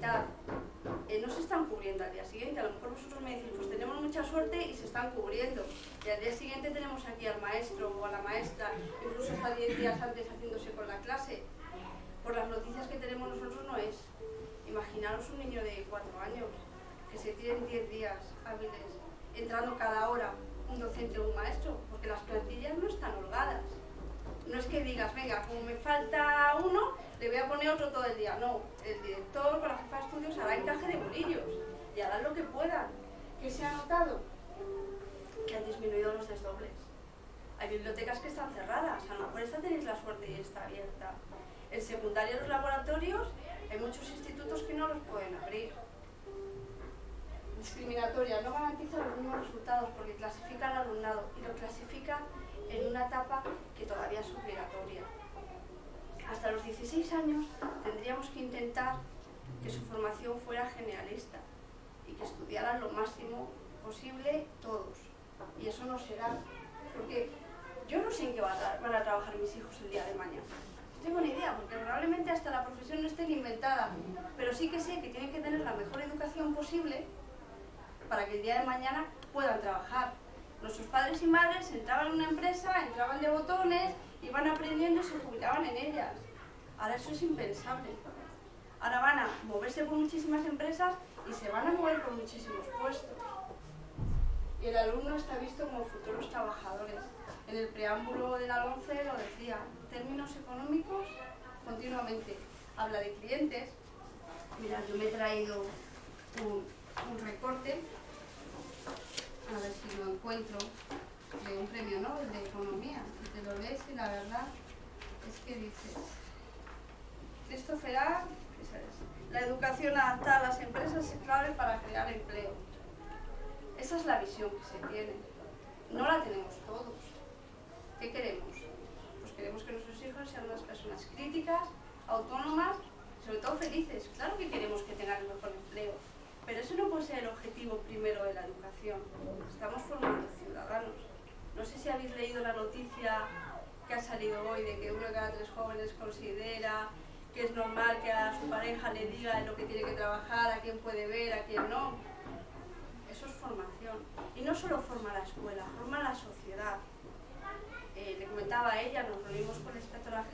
mitad, no se están cubriendo al día siguiente. A lo mejor vosotros me decís, pues tenemos mucha suerte y se están cubriendo. Y al día siguiente tenemos aquí al maestro o a la maestra, incluso hasta 10 días antes haciéndose con la clase. Por las noticias que tenemos nosotros no es. Imaginaros un niño de 4 años, que se tiren 10 días hábiles, entrando cada hora un docente o un maestro, porque las plantillas no están holgadas. No es que digas, venga, como me falta uno, le voy a poner otro todo el día. No, el director con la jefa de estudios hará encaje de bolillos y harán lo que puedan. ¿Qué se ha notado? Que han disminuido los desdobles. Hay bibliotecas que están cerradas, a lo mejor esta tenéis la suerte y está abierta. En secundaria, los laboratorios, hay muchos institutos que no los pueden abrir. Discriminatoria, no garantiza los mismos resultados porque clasifica al alumnado y lo clasifica en una etapa que todavía es obligatoria. Hasta los 16 años tendríamos que intentar que su formación fuera generalista y que estudiaran lo máximo posible todos. Y eso no será, porque yo no sé en qué van a trabajar mis hijos el día de mañana. No tengo ni idea, porque probablemente hasta la profesión no esté ni inventada, pero sí que sé que tienen que tener la mejor educación posible para que el día de mañana puedan trabajar. Nuestros padres y madres entraban en una empresa, entraban de botones, iban aprendiendo y se jubilaban en ellas. Ahora eso es impensable. Ahora van a moverse por muchísimas empresas y se van a mover por muchísimos puestos. Y el alumno está visto como futuros trabajadores. En el preámbulo de la LOMCE lo decía, términos económicos continuamente. Habla de clientes. Mirad, yo me he traído un recorte, a ver si lo encuentro, de un premio Nobel de Economía. Y te lo lees y la verdad es que dices, Christopher A. La educación adaptada a las empresas es clave para crear empleo. Esa es la visión que se tiene. No la tenemos todos. ¿Qué queremos? Pues queremos que nuestros hijos sean unas personas críticas, autónomas, sobre todo felices. Claro que queremos que tengan el mejor empleo, pero eso no puede ser el objetivo primero de la educación. Estamos formando ciudadanos. No sé si habéis leído la noticia que ha salido hoy de que 1 de cada 3 jóvenes considera que es normal que a su pareja le diga en lo que tiene que trabajar, a quién puede ver, a quién no. Eso es formación. Y no solo forma la escuela, forma la sociedad. Le comentaba a ella, nos reunimos con la inspectora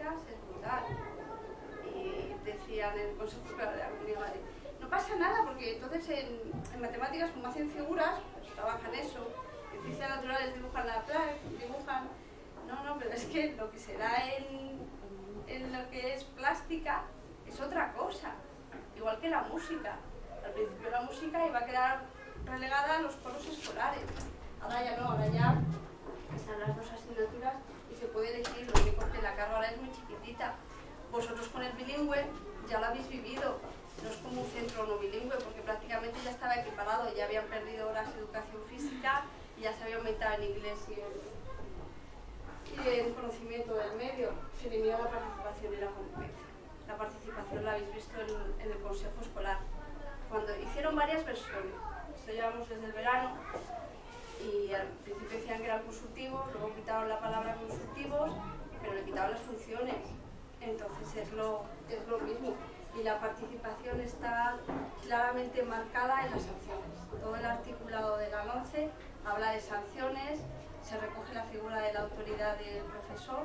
matemáticas es brutal. Y decían en el Consejo Escolar de la Comunidad de Madrid, no pasa nada, porque entonces en matemáticas, como hacen figuras, pues trabajan eso. En ciencias naturales dibujan la playa, dibujan... No, pero es que lo que se da en lo que es plástica es otra cosa. Igual que la música. Al principio la música iba a quedar relegada a los coros escolares. Ahora ya no, ahora ya están las dos asignaturas y se puede elegir, lo único que la carga ahora es muy chiquitita. Vosotros con el bilingüe ya lo habéis vivido. No es como un centro no bilingüe, porque prácticamente ya estaba equiparado, ya habían perdido horas de educación física y ya se había aumentado en inglés y en conocimiento del medio. Se eliminó la participación y la convivencia. La participación la habéis visto en el Consejo Escolar. Cuando hicieron varias versiones, esto llevamos desde el verano, y al principio decían que eran consultivos, luego quitaron la palabra consultivos, pero le quitaron las funciones. Entonces es lo mismo. Y la participación está claramente marcada en las sanciones. Todo el articulado de la LOMCE habla de sanciones, se recoge la figura de la autoridad del profesor.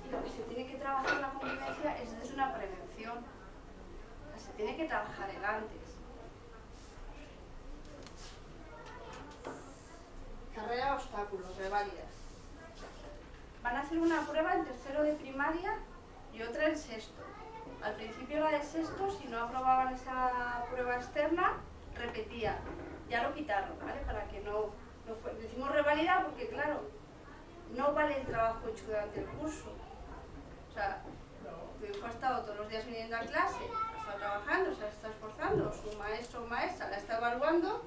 Y lo que se tiene que trabajar en la convivencia es desde una prevención. O sea, se tiene que trabajar el antes. Carrera de obstáculos, reválidas. Van a hacer una prueba en tercero de primaria y otra en sexto. Al principio la de sexto, si no aprobaban esa prueba externa, repetían. Ya lo quitaron, ¿vale? Para que no fue. Decimos revalida porque, claro, no vale el trabajo hecho durante el curso. O sea, tu hijo ha estado todos los días viniendo a clase, ha estado trabajando, se está esforzando, su maestro o maestra la está evaluando,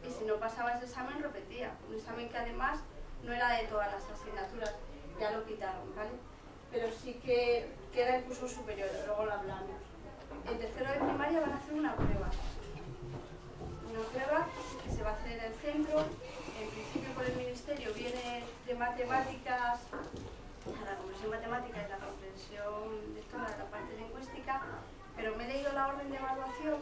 y si no pasaba ese examen, repetía. Un examen que además no era de todas las asignaturas, ya lo quitaron, ¿vale? Pero sí que queda en cursos superiores, luego lo hablamos. En tercero de primaria van a hacer una prueba. Una prueba que se va a hacer en el centro. En principio por el Ministerio viene de matemáticas, la comprensión matemática y la comprensión de toda la parte lingüística, pero me he leído la orden de evaluación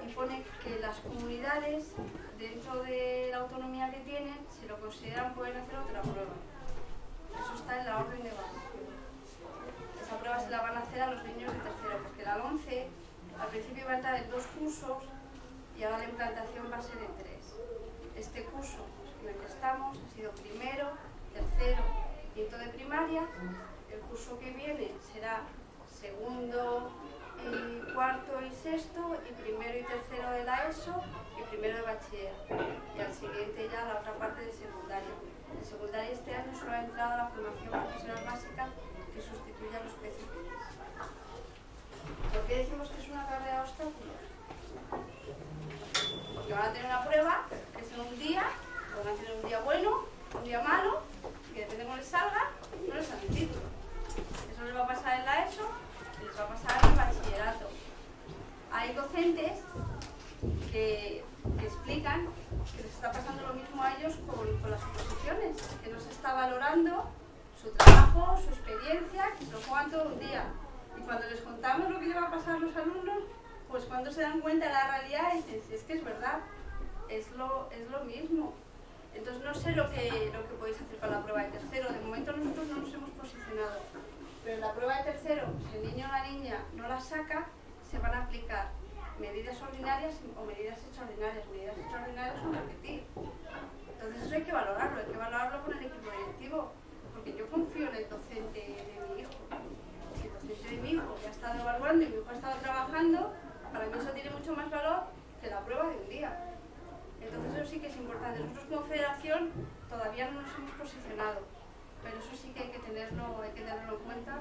y pone que las comunidades, dentro de la autonomía que tienen, si lo consideran pueden hacer otra prueba. Eso está en la orden de evaluación. Esa prueba se la van a hacer a los niños de tercero, porque la LOMCE al principio iba a entrar en 2 cursos y ahora la implantación va a ser en 3. Este curso en el que estamos ha sido primero, tercero, quinto de primaria. El curso que viene será segundo y cuarto y sexto, y primero y tercero de la ESO y primero de bachiller. Y al siguiente ya la otra parte de secundaria. En secundaria este año solo ha entrado la formación profesional básica, que sustituye a los PCPs. ¿Por qué decimos que es una carrera de obstáculos? Porque van a tener una prueba, que es en un día, van a tener un día bueno, un día malo, que depende de cómo les salga, no les sale el título. Eso les va a pasar en la ESO y les va a pasar en el bachillerato. Hay docentes que explican que les está pasando lo mismo a ellos con las oposiciones, que no se está valorando su trabajo, su experiencia, que se lo juegan todo un día. Y cuando les contamos lo que le va a pasar a los alumnos, pues cuando se dan cuenta de la realidad, dicen, si es que es verdad, es lo mismo. Entonces no sé lo que podéis hacer con la prueba de tercero. De momento nosotros no nos hemos posicionado. Pero en la prueba de tercero, si el niño o la niña no la saca, se van a aplicar medidas ordinarias o medidas extraordinarias. Medidas extraordinarias son repetir. Entonces eso hay que valorarlo con el equipo directivo. Porque yo confío en el docente de mi hijo. Si el docente de mi hijo ya ha estado evaluando y mi hijo ha estado trabajando, para mí eso tiene mucho más valor que la prueba de un día. Entonces eso sí que es importante. Nosotros como federación todavía no nos hemos posicionado, pero eso sí que hay que tenerlo en cuenta.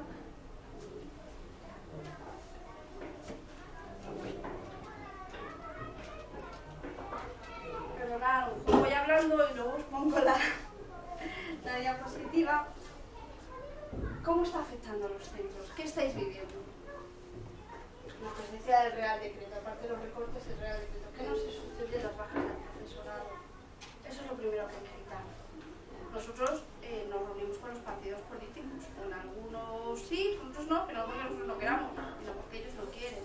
Perdonad, voy hablando y luego os pongo la diapositiva. ¿Cómo está afectando a los centros? ¿Qué estáis viviendo? La presencia del Real Decreto, aparte de los recortes del Real Decreto. ¿Qué no se sucede las bajas del profesorado? Eso es lo primero que hay que quitar. Nosotros nos reunimos con los partidos políticos, con algunos sí, con otros no, pero no porque nosotros no queramos, sino porque ellos no quieren.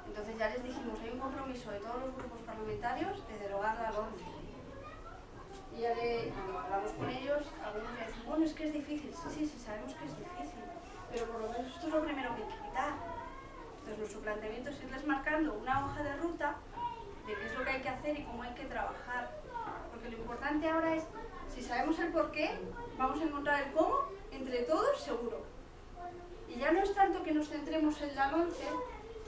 Entonces ya les dijimos, hay un compromiso de todos los grupos parlamentarios de derogar la LOMCE. Y ya cuando hablamos con ellos, algunos me dicen, bueno, es que es difícil. Sí, sabemos que es difícil, pero por lo menos esto es lo primero que hay que quitar. Entonces nuestro planteamiento es irles marcando una hoja de ruta de qué es lo que hay que hacer y cómo hay que trabajar. Porque lo importante ahora es, si sabemos el por qué, vamos a encontrar el cómo entre todos seguro. Y ya no es tanto que nos centremos en la LOMCE,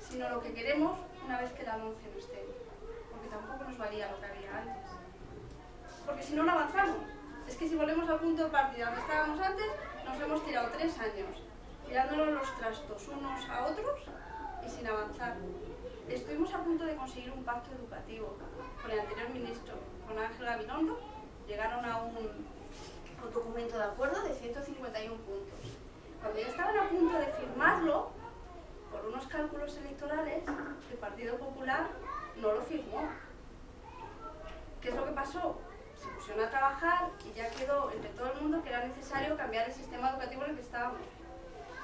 sino lo que queremos una vez que la LOMCE no esté. Porque tampoco nos valía lo que había antes. Porque si no, no avanzamos. Es que si volvemos al punto de partida donde estábamos antes, nos hemos tirado 3 años tirándonos los trastos unos a otros y sin avanzar. Estuvimos a punto de conseguir un pacto educativo con el anterior ministro, con Ángel Gabilondo. Llegaron a un documento de acuerdo de 151 puntos. Cuando ya estaban a punto de firmarlo, por unos cálculos electorales, el Partido Popular no lo firmó. ¿Qué es lo que pasó? Se pusieron a trabajar y ya quedó entre todo el mundo que era necesario cambiar el sistema educativo en el que estábamos.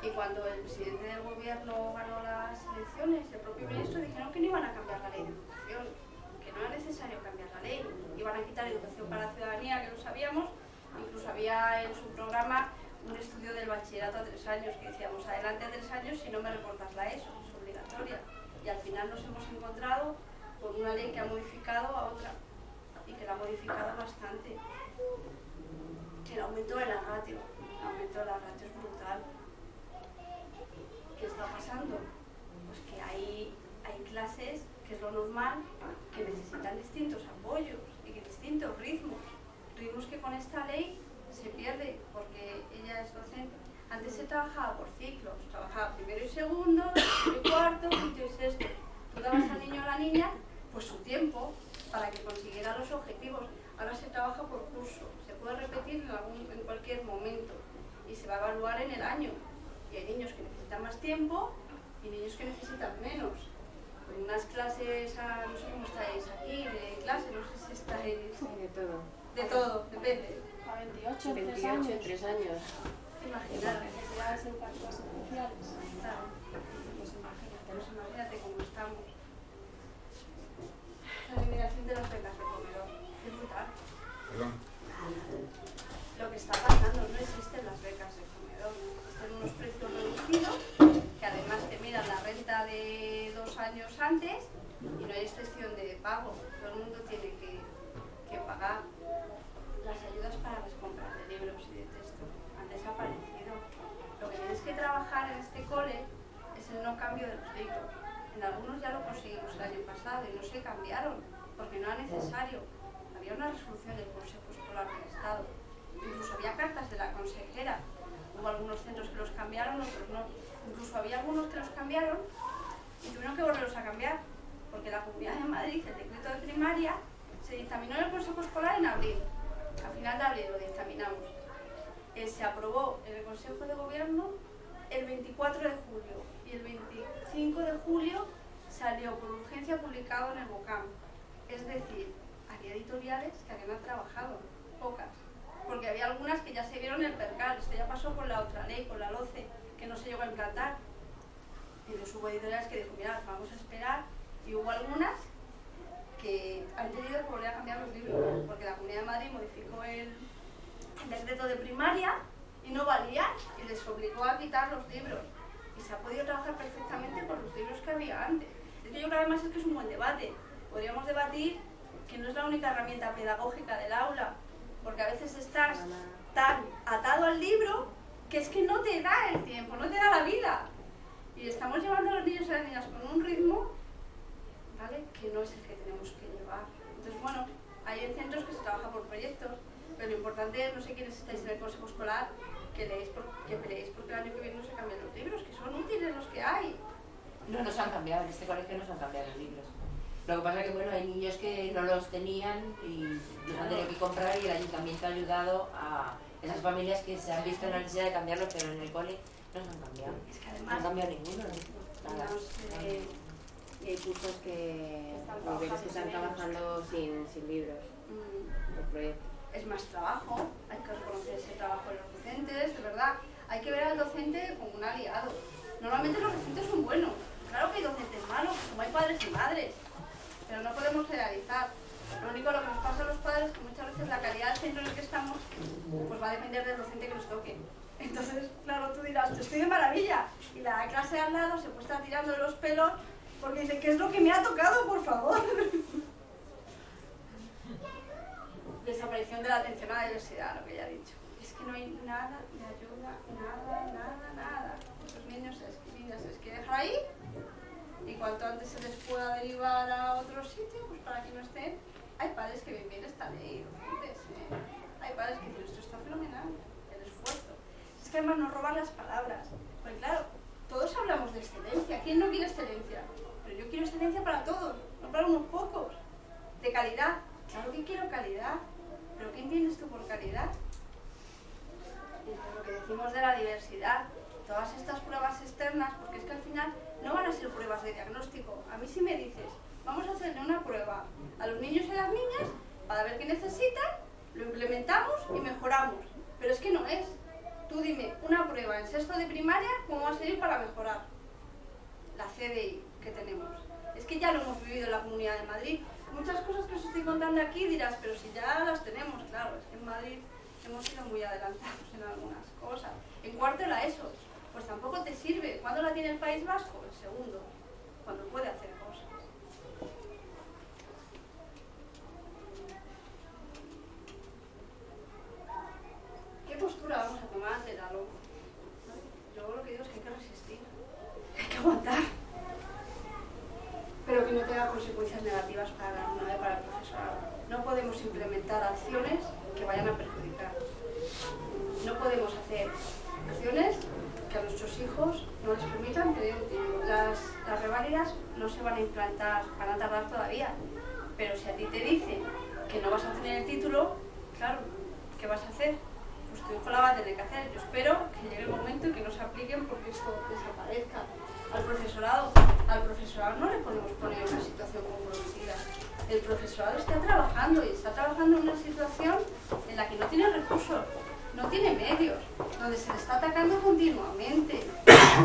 Y cuando el presidente del gobierno ganó las elecciones, el propio ministro dijeron que no iban a cambiar la ley de educación, que no era necesario cambiar la ley, iban a quitar educación para la ciudadanía, que lo sabíamos. Incluso había en su programa un estudio del bachillerato a 3 años, que decíamos, adelante a 3 años si no me recortas la ESO, es obligatoria. Y al final nos hemos encontrado con una ley que ha modificado a otra, y que la ha modificado bastante. El aumento de la ratio es brutal. ¿Qué está pasando? Pues que hay clases, que es lo normal, que necesitan distintos apoyos y que distintos ritmos que con esta ley se pierde, porque ella es docente. Antes se trabajaba por ciclos, trabajaba primero y segundo, tercero y cuarto, quinto y sexto. Tú dabas al niño o a la niña pues su tiempo para que consiguiera los objetivos. Ahora se trabaja por curso, se puede repetir en cualquier momento y se va a evaluar en el año. Y hay niños que necesitan más tiempo y niños que necesitan menos. Con unas clases, no sé cómo estáis aquí, de clase, no sé si estáis... Sí, de todo. De todo, depende. A 28, 28 en 3 años. Imaginar. Necesidades educativas especiales. Claro. Pues imagínate cómo estamos. La eliminación de las becas de comedor. Es brutal. Perdón. Lo que está pasando, no existen las becas de comedor. Están unos precios reducidos, que además te miran la renta de 2 años antes y no hay excepción de pago. Todo el mundo tiene que pagar. Las ayudas para las compras de libros y de texto han desaparecido. Lo que tienes que trabajar en este cole es el no cambio de los libros. En algunos ya lo conseguimos el año pasado y no se cambiaron porque no era necesario. Había una resolución del Consejo Escolar del Estado. Incluso había cartas de la consejera. Hubo algunos centros que los cambiaron, otros no. Incluso había algunos que los cambiaron y tuvieron que volverlos a cambiar porque la Comunidad de Madrid, el decreto de primaria, se dictaminó en el Consejo Escolar en abril. A final de abril lo dictaminamos. Se aprobó en el Consejo de Gobierno el 24 de julio y el 25 de julio salió por urgencia publicado en el BOCAM. Es decir, había editoriales que habían trabajado, pocas, porque había algunas que ya se vieron el percal. Esto ya pasó con la otra ley, con la LOCE, que no se llegó a implantar. Entonces hubo editoriales que dijo, mira, vamos a esperar, y hubo algunas que han tenido que volver a cambiar los libros, porque la Comunidad de Madrid modificó el decreto de primaria y no valía, y les obligó a quitar los libros. Y se ha podido trabajar perfectamente con los libros que había antes. Es que yo creo que además es que es un buen debate. Podríamos debatir que no es la única herramienta pedagógica del aula, porque a veces estás tan atado al libro que es que no te da el tiempo, no te da la vida. Y estamos llevando a los niños y a las niñas con un ritmo, ¿vale?, que no es el que tenemos que llevar. Entonces, bueno, hay centros que se trabaja por proyectos, pero lo importante es, no sé quiénes estáis en el consejo escolar, que peleéis porque el año que viene no se cambian los libros, que son útiles los que hay. No nos han cambiado, en este colegio no se han cambiado los libros. Lo que pasa es que bueno, hay niños que no los tenían y los han tenido que comprar, y el ayuntamiento ha ayudado a esas familias que se han visto en la necesidad de cambiarlo, pero en el cole no se han cambiado. Es que No además han cambiado ninguno, ¿no? Nada. Y hay cursos que están trabajando sin libros, por proyecto. es más trabajo, hay que reconocer ese trabajo de los docentes, de verdad. Hay que ver al docente como un aliado. Normalmente los docentes son buenos. Claro que hay docentes malos, como hay padres y madres, pero no podemos generalizar. Lo único lo que nos pasa a los padres es que muchas veces la calidad del centro en el que estamos pues va a depender del docente que nos toque. Entonces, claro, tú dirás, estoy de maravilla, y la clase al lado se puede estar tirando de los pelos porque dice, ¿qué es lo que me ha tocado, por favor? Desaparición de la atención a la diversidad, lo que ya he dicho. Es que no hay nada de ayuda, nada. Los niños se les quiere dejar ahí, y cuanto antes se les pueda derivar a otro sitio, pues para que no estén. Hay padres que bien están ahí, docentes, hay padres que dicen, esto está fenomenal, el esfuerzo. Es que además nos roban las palabras, porque claro, todos hablamos de excelencia. ¿Quién no quiere excelencia? Pero yo quiero excelencia para todos, no para unos pocos. De calidad, claro que quiero calidad, pero ¿qué entiendes tú por calidad? Lo que decimos de la diversidad, todas estas pruebas externas, porque es que al final no van a ser pruebas de diagnóstico. A mí si me dices, vamos a hacerle una prueba a los niños y a las niñas para ver qué necesitan, lo implementamos y mejoramos. Pero es que no es. Tú dime, una prueba en sexto de primaria, ¿cómo va a servir para mejorar? La CDI que tenemos. Es que ya lo hemos vivido en la Comunidad de Madrid. Muchas cosas que os estoy contando aquí dirás, pero si ya las tenemos, claro, es que en Madrid hemos sido muy adelantados en algunas cosas. En cuarto la ESO, pues tampoco te sirve. ¿Cuándo la tiene el País Vasco? El segundo, cuando puede hacer cosas. ¿Qué postura vamos a tomar ante la LOM? Yo lo que digo es que hay que resistir, hay que aguantar, pero que no tenga consecuencias negativas para el alumnado y para el profesorado. No podemos implementar acciones que vayan a perjudicar. No podemos hacer acciones que a nuestros hijos no les permitan tener un título. Las reválidas no se van a implantar, van a tardar todavía, pero si a ti te dicen que no vas a tener el título, claro, ¿qué vas a hacer? Pues tu hijo la va a tener que hacer. Yo espero que llegue el momento y que no se apliquen porque esto desaparezca. Al profesorado no le podemos poner en una situación comprometida. El profesorado está trabajando en una situación en la que no tiene recursos, no tiene medios, donde se le está atacando continuamente.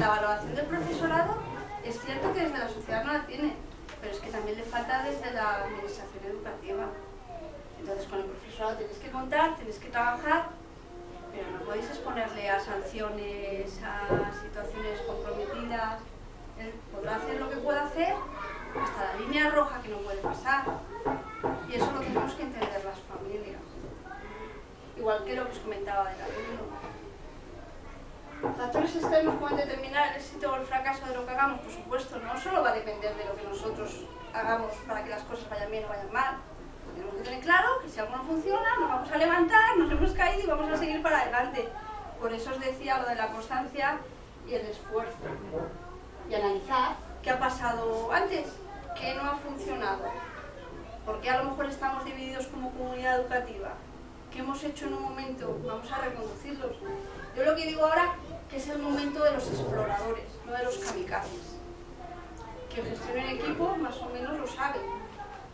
La valoración del profesorado es cierto que desde la sociedad no la tiene, pero es que también le falta desde la administración educativa. Entonces con el profesorado tienes que contar, tienes que trabajar, pero no podéis exponerle a sanciones, a situaciones comprometidas. Él podrá hacer lo que pueda hacer, hasta la línea roja que no puede pasar. Y eso lo tenemos que entender las familias. Igual que lo que os comentaba del alumno. Factores externos pueden determinar el éxito o el fracaso de lo que hagamos, por supuesto. No solo va a depender de lo que nosotros hagamos para que las cosas vayan bien o vayan mal. Tenemos que tener claro que si algo no funciona, nos vamos a levantar, nos hemos caído y vamos a seguir para adelante. Por eso os decía lo de la constancia y el esfuerzo. Y analizar qué ha pasado antes, qué no ha funcionado, por qué a lo mejor estamos divididos como comunidad educativa, qué hemos hecho en un momento, vamos a reconducirlos. Yo lo que digo ahora que es el momento de los exploradores, no de los kamikazes. Que gestiona en equipo más o menos lo sabe.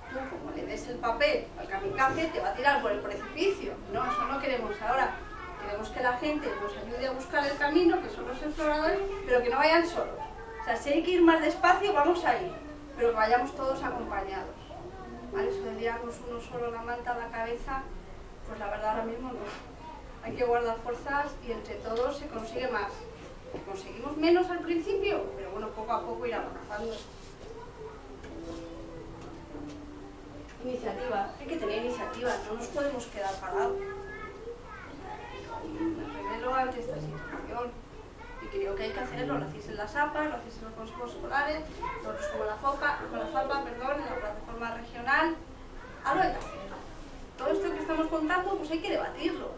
Tú, como le des el papel al kamikaze, te va a tirar por el precipicio. No, eso no queremos ahora. Queremos que la gente nos ayude a buscar el camino, que son los exploradores, pero que no vayan solos. O sea, si hay que ir más despacio, vamos a ir, pero que vayamos todos acompañados. ¿Vale? Eso de liarnos uno solo la manta a la cabeza, pues la verdad ahora mismo no. Hay que guardar fuerzas y entre todos se consigue más. Conseguimos menos al principio, pero bueno, poco a poco ir avanzando. Iniciativa, hay que tener iniciativa, no nos podemos quedar parados. Me revelo ante esta situación. Y creo que hay que hacerlo, lo hacéis en las APA, lo hacéis en los consejos escolares, nosotros como la FAPA, en la plataforma regional, algo hay que hacer. Todo esto que estamos contando, pues hay que debatirlo,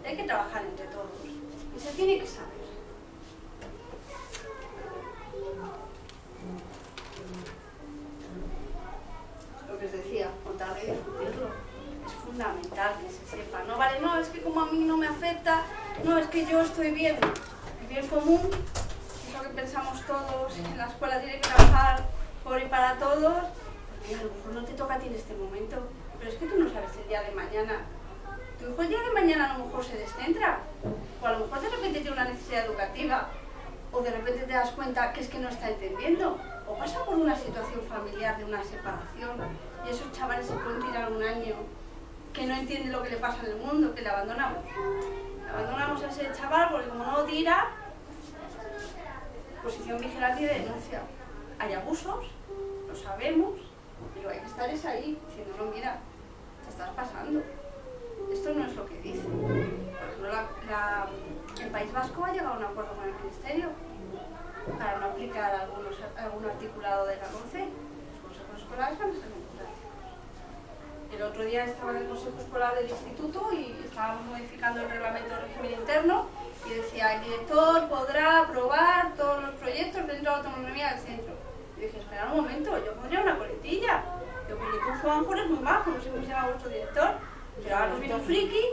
y hay que trabajar entre todos, y se tiene que saber. Lo que os decía, contarlo y discutirlo, es fundamental que se sepa. No vale, no, es que como a mí no me afecta, no, es que yo estoy bien. El bien común, eso que pensamos todos, en la escuela tiene que trabajar por y para todos, porque a lo mejor no te toca a ti en este momento, pero es que tú no sabes el día de mañana. Tu hijo el día de mañana a lo mejor se descentra, o a lo mejor de repente tiene una necesidad educativa, o de repente te das cuenta que es que no está entendiendo, o pasa por una situación familiar de una separación, y esos chavales se pueden tirar un año año que no entiende lo que le pasa en el mundo, que le abandonamos. Le abandonamos a ese chaval porque como no tira, posición vigilante y de denuncia. Hay abusos, lo sabemos, pero hay que estar ahí diciendo, no, mira, te estás pasando. Esto no es lo que dice. Por ejemplo, el País Vasco ha llegado a un acuerdo con el Ministerio para no aplicar algún articulado de la LOMCE. Los consejos escolares van a ser democráticos. El otro día estaba en el consejo escolar del instituto y estábamos modificando el reglamento de régimen interno y decía, el director podrá aprobar todos los proyectos dentro de la autonomía del centro. Y dije, espera un momento, yo pondría una coletilla. Yo, porque tú, Juanjo, eres muy bajo, no sé cómo se llama vuestro director, pero ahora nos viene un friki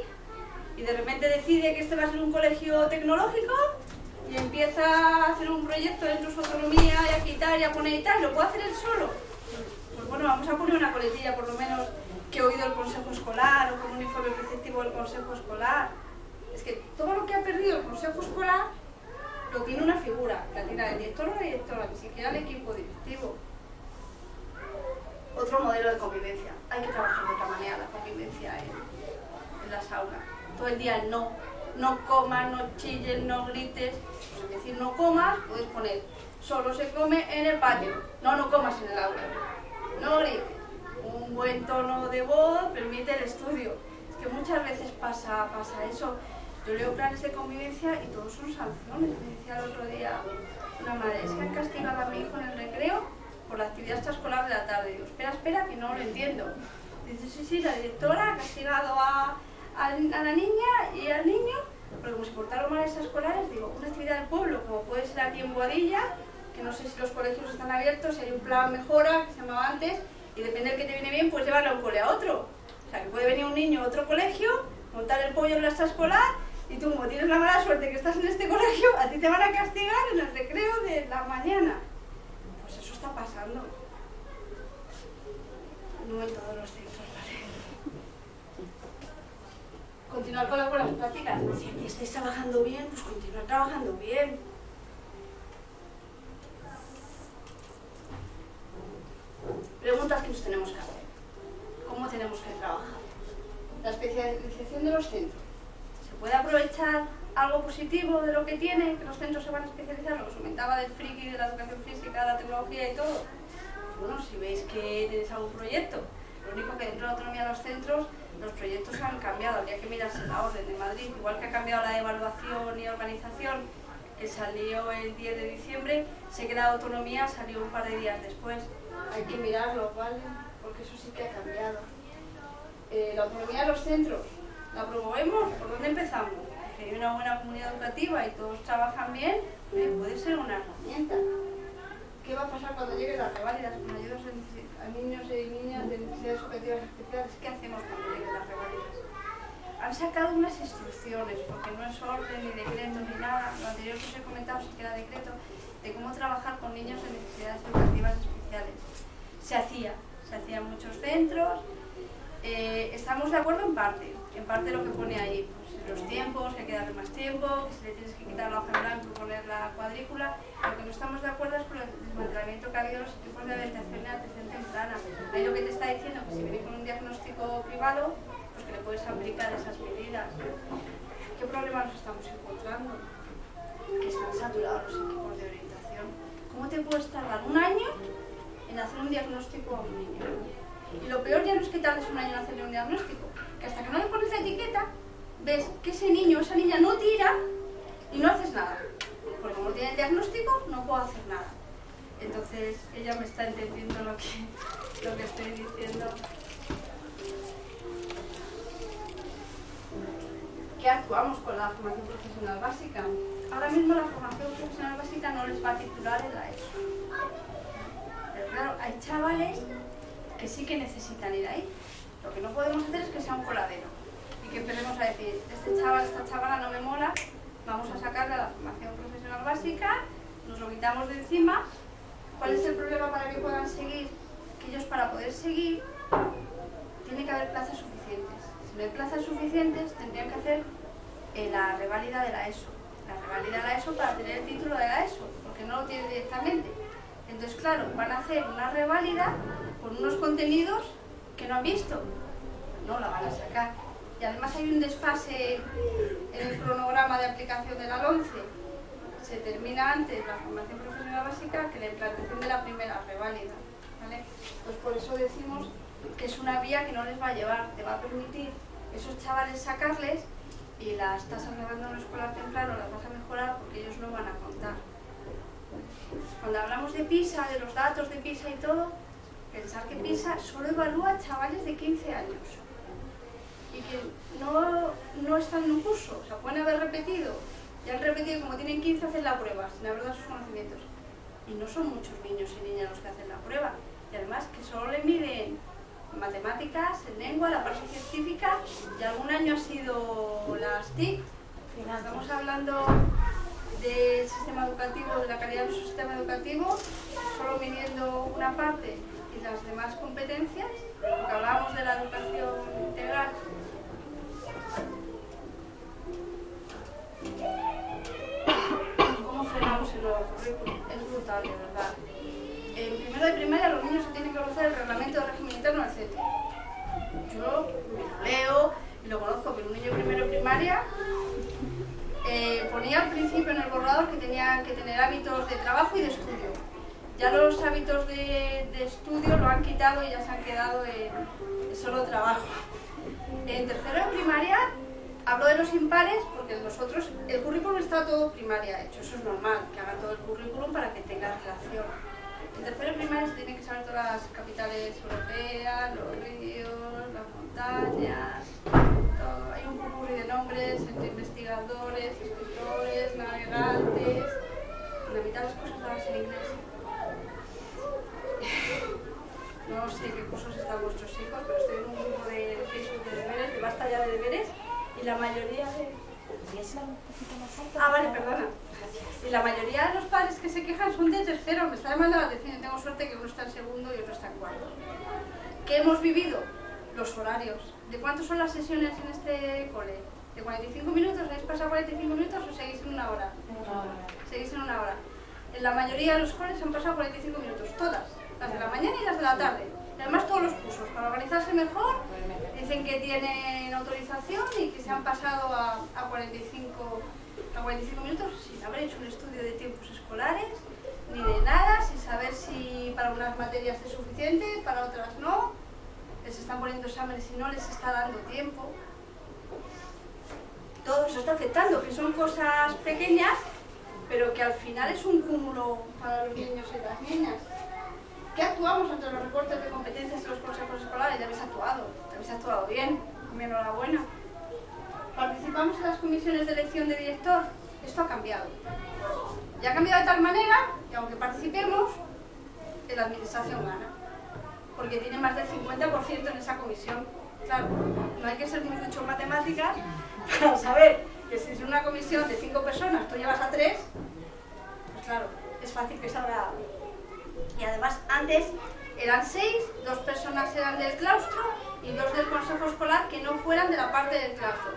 y de repente decide que este va a ser un colegio tecnológico y empieza a hacer un proyecto dentro de su autonomía y a quitar y a poner y tal, ¿lo puede hacer él solo? Pues bueno, vamos a poner una coletilla por lo menos que he oído el consejo escolar o con un informe preceptivo del consejo escolar. Es que todo lo que ha perdido el consejo escolar lo tiene una figura, la tiene el director o la directora, ni siquiera el equipo directivo. Otro modelo de convivencia. Hay que trabajar de otra manera la convivencia en las aulas. Todo el día no comas, no chilles, no grites. Pues es decir, no comas, puedes poner, solo se come en el patio. No comas en el aula. No grites. Un buen tono de voz permite el estudio. Es que muchas veces pasa eso. Yo leo planes de convivencia y todos son sanciones. Me decía el otro día una madre, es que han castigado a mi hijo en el recreo por la actividad extraescolar de la tarde. Digo, espera, que no lo entiendo. Dice, sí, la directora ha castigado a la niña y al niño, porque como se portaron mal extraescolares, digo, una actividad del pueblo, como puede ser aquí en Boadilla, que no sé si los colegios están abiertos, si hay un plan mejora, que se llamaba antes, y depende del que te viene bien, puedes llevarle a un cole a otro. O sea, que puede venir un niño a otro colegio, montar el pollo en la extraescolar, y tú, como tienes la mala suerte que estás en este colegio, a ti te van a castigar en el recreo de la mañana. Pues eso está pasando. No en todos los centros, ¿vale? Continuar con las buenas prácticas. Si aquí estáis trabajando bien, pues continuar trabajando bien. Preguntas que nos tenemos que hacer. ¿Cómo tenemos que trabajar? La especialización de los centros. ¿Se puede aprovechar algo positivo de lo que tiene, que los centros se van a especializar? Lo que os comentaba del friki, de la educación física, de la tecnología y todo. Bueno, si veis que tenéis algún proyecto, lo único que dentro de la autonomía de los centros, los proyectos han cambiado, habría que mirarse la orden de Madrid, igual que ha cambiado la evaluación y organización, que salió el 10 de diciembre, sé que la autonomía salió un par de días después. Hay que mirarlo, ¿vale? Porque eso sí que ha cambiado. La autonomía de los centros, ¿la promovemos? ¿Por dónde empezamos? Si hay una buena comunidad educativa y todos trabajan bien, puede ser una herramienta. ¿Qué va a pasar cuando lleguen las reválidas con ayudas a niños y niñas de necesidades educativas especiales? ¿Qué hacemos cuando lleguen las reválidas? Han sacado unas instrucciones, porque no es orden, ni decreto, ni nada. Lo anterior que os he comentado sí que era decreto, de cómo trabajar con niños de necesidades educativas especiales. Se hacía en muchos centros. Estamos de acuerdo en parte lo que pone ahí, pues, los tiempos, que hay que darle más tiempo, que si le tienes que quitar la hoja en blanco y poner la cuadrícula. Lo que no estamos de acuerdo es con el desmantelamiento que ha habido en los equipos de orientación y atención temprana. Ahí lo que te está diciendo que si viene con un diagnóstico privado, pues que le puedes aplicar esas medidas. ¿Qué problemas nos estamos encontrando? Que están saturados los equipos de orientación. ¿Cómo te puedes tardar un año en hacer un diagnóstico a un niño? Y lo peor ya no es que tardes un año en hacerle un diagnóstico, que hasta que no le pones la etiqueta, ves que ese niño o esa niña no tira y no haces nada. Porque como tiene el diagnóstico, no puedo hacer nada. Entonces, ella me está entendiendo lo que estoy diciendo. ¿Qué actuamos con la formación profesional básica? Ahora mismo la formación profesional básica no les va a titular en la ESO. Pero claro, hay chavales que sí que necesitan ir ahí. Lo que no podemos hacer es que sea un coladero y que empecemos a decir, este chaval, esta chavala no me mola, vamos a sacarle a la formación profesional básica, nos lo quitamos de encima. ¿Cuál es el problema para que puedan seguir? Que ellos, para poder seguir, tiene que haber plazas suficientes. Si no hay plazas suficientes, tendrían que hacer la reválida de la ESO. La reválida de la ESO para tener el título de la ESO, porque no lo tienen directamente. Entonces, claro, van a hacer una reválida con unos contenidos que no han visto. no la van a sacar. Y además hay un desfase en el cronograma de aplicación de la LOMCE. Se termina antes la formación profesional básica que la implantación de la primera reválida, ¿vale? Pues por eso decimos que es una vía que no les va a llevar, te va a permitir esos chavales sacarles y las tasas de abandono escolar temprano las vas a mejorar porque ellos no van a contar. Cuando hablamos de PISA, de los datos de PISA y todo, pensar que PISA solo evalúa a chavales de 15 años y que no están en un curso, o sea, pueden haber repetido, ya han repetido, como tienen 15 hacen la prueba, sin haber dado sus conocimientos. Y no son muchos niños y niñas los que hacen la prueba, y además que solo le miden matemáticas, en lengua, la parte científica, y algún año ha sido las TIC. Estamos hablando del sistema educativo, de la calidad de su sistema educativo, solo midiendo una parte y las demás competencias, porque hablábamos de la educación integral. ¿Cómo frenamos el nuevo currículum? Es brutal, de verdad. En primero de primaria los niños se tienen que conocer el reglamento de régimen interno del CETI. Yo me lo leo y lo conozco, pero un niño primero de primaria ponía al principio en el borrador que tenían que tener hábitos de trabajo y de estudio. Ya los hábitos de estudio lo han quitado y ya se han quedado en solo trabajo. En tercero de primaria hablo de los impares porque nosotros, el currículum está todo primaria hecho, eso es normal, que hagan todo el currículum para que tenga relación. En tercero de primaria se tienen que saber todas las capitales europeas, los ríos, las montañas, todo. Hay un popurrí de nombres entre investigadores, escritores, navegantes, la mitad de las cosas las en inglés. No sé qué cursos están vuestros hijos, pero estoy en un grupo de Facebook de deberes, de basta ya de deberes, y la mayoría de... Ah, vale, perdona. Y la mayoría de los padres que se quejan son de tercero, me está llamando la atención, tengo suerte que uno está en segundo y otro está en cuarto. ¿Qué hemos vivido? Los horarios. ¿De cuántos son las sesiones en este cole? ¿De 45 minutos? ¿Habéis pasado 45 minutos o seguís en una hora? Seguís en una hora. En la mayoría de los coles han pasado 45 minutos, todas, las de la mañana y las de la tarde. Y además todos los cursos, para organizarse mejor, dicen que tienen autorización y que se han pasado a 45 minutos sin haber hecho un estudio de tiempos escolares, ni de nada, sin saber si para unas materias es suficiente, para otras no. Les están poniendo exámenes y no les está dando tiempo. Todo eso está afectando, que son cosas pequeñas, pero que al final es un cúmulo para los niños y las niñas. ¿Qué actuamos ante los recortes de competencias de los consejos escolares? Ya habéis actuado bien, mi enhorabuena. Participamos en las comisiones de elección de director. Esto ha cambiado. Ya ha cambiado de tal manera que aunque participemos, la administración gana. Porque tiene más del 50% en esa comisión. Claro, no hay que ser muy mucho en matemáticas para saber que si es una comisión de 5 personas, tú llevas a 3, pues claro, es fácil que salga. Y además, antes eran 6, 2 personas eran del claustro y 2 del consejo escolar que no fueran de la parte del claustro.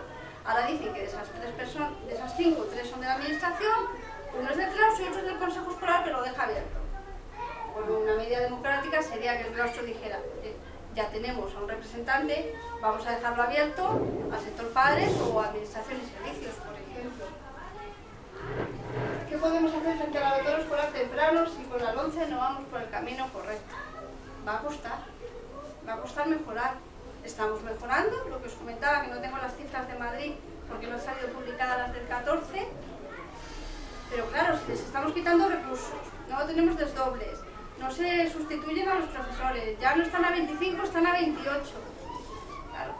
Ahora dicen que de esas 3 personas, de esas 5, 3 son de la administración, uno es del claustro y otro es del consejo escolar, pero lo deja abierto. Bueno, una medida democrática sería que el claustro dijera, ya tenemos a un representante, vamos a dejarlo abierto al sector padres o administración y servicios, por ejemplo. ¿Qué podemos hacer frente al abandono escolar temprano si con la LOMCE no vamos por el camino correcto? Va a costar mejorar. Estamos mejorando, lo que os comentaba, que no tengo las cifras de Madrid porque no han salido publicadas las del 14, pero claro, si les estamos quitando recursos, no tenemos desdobles, no se sustituyen a los profesores, ya no están a 25, están a 28. Claro,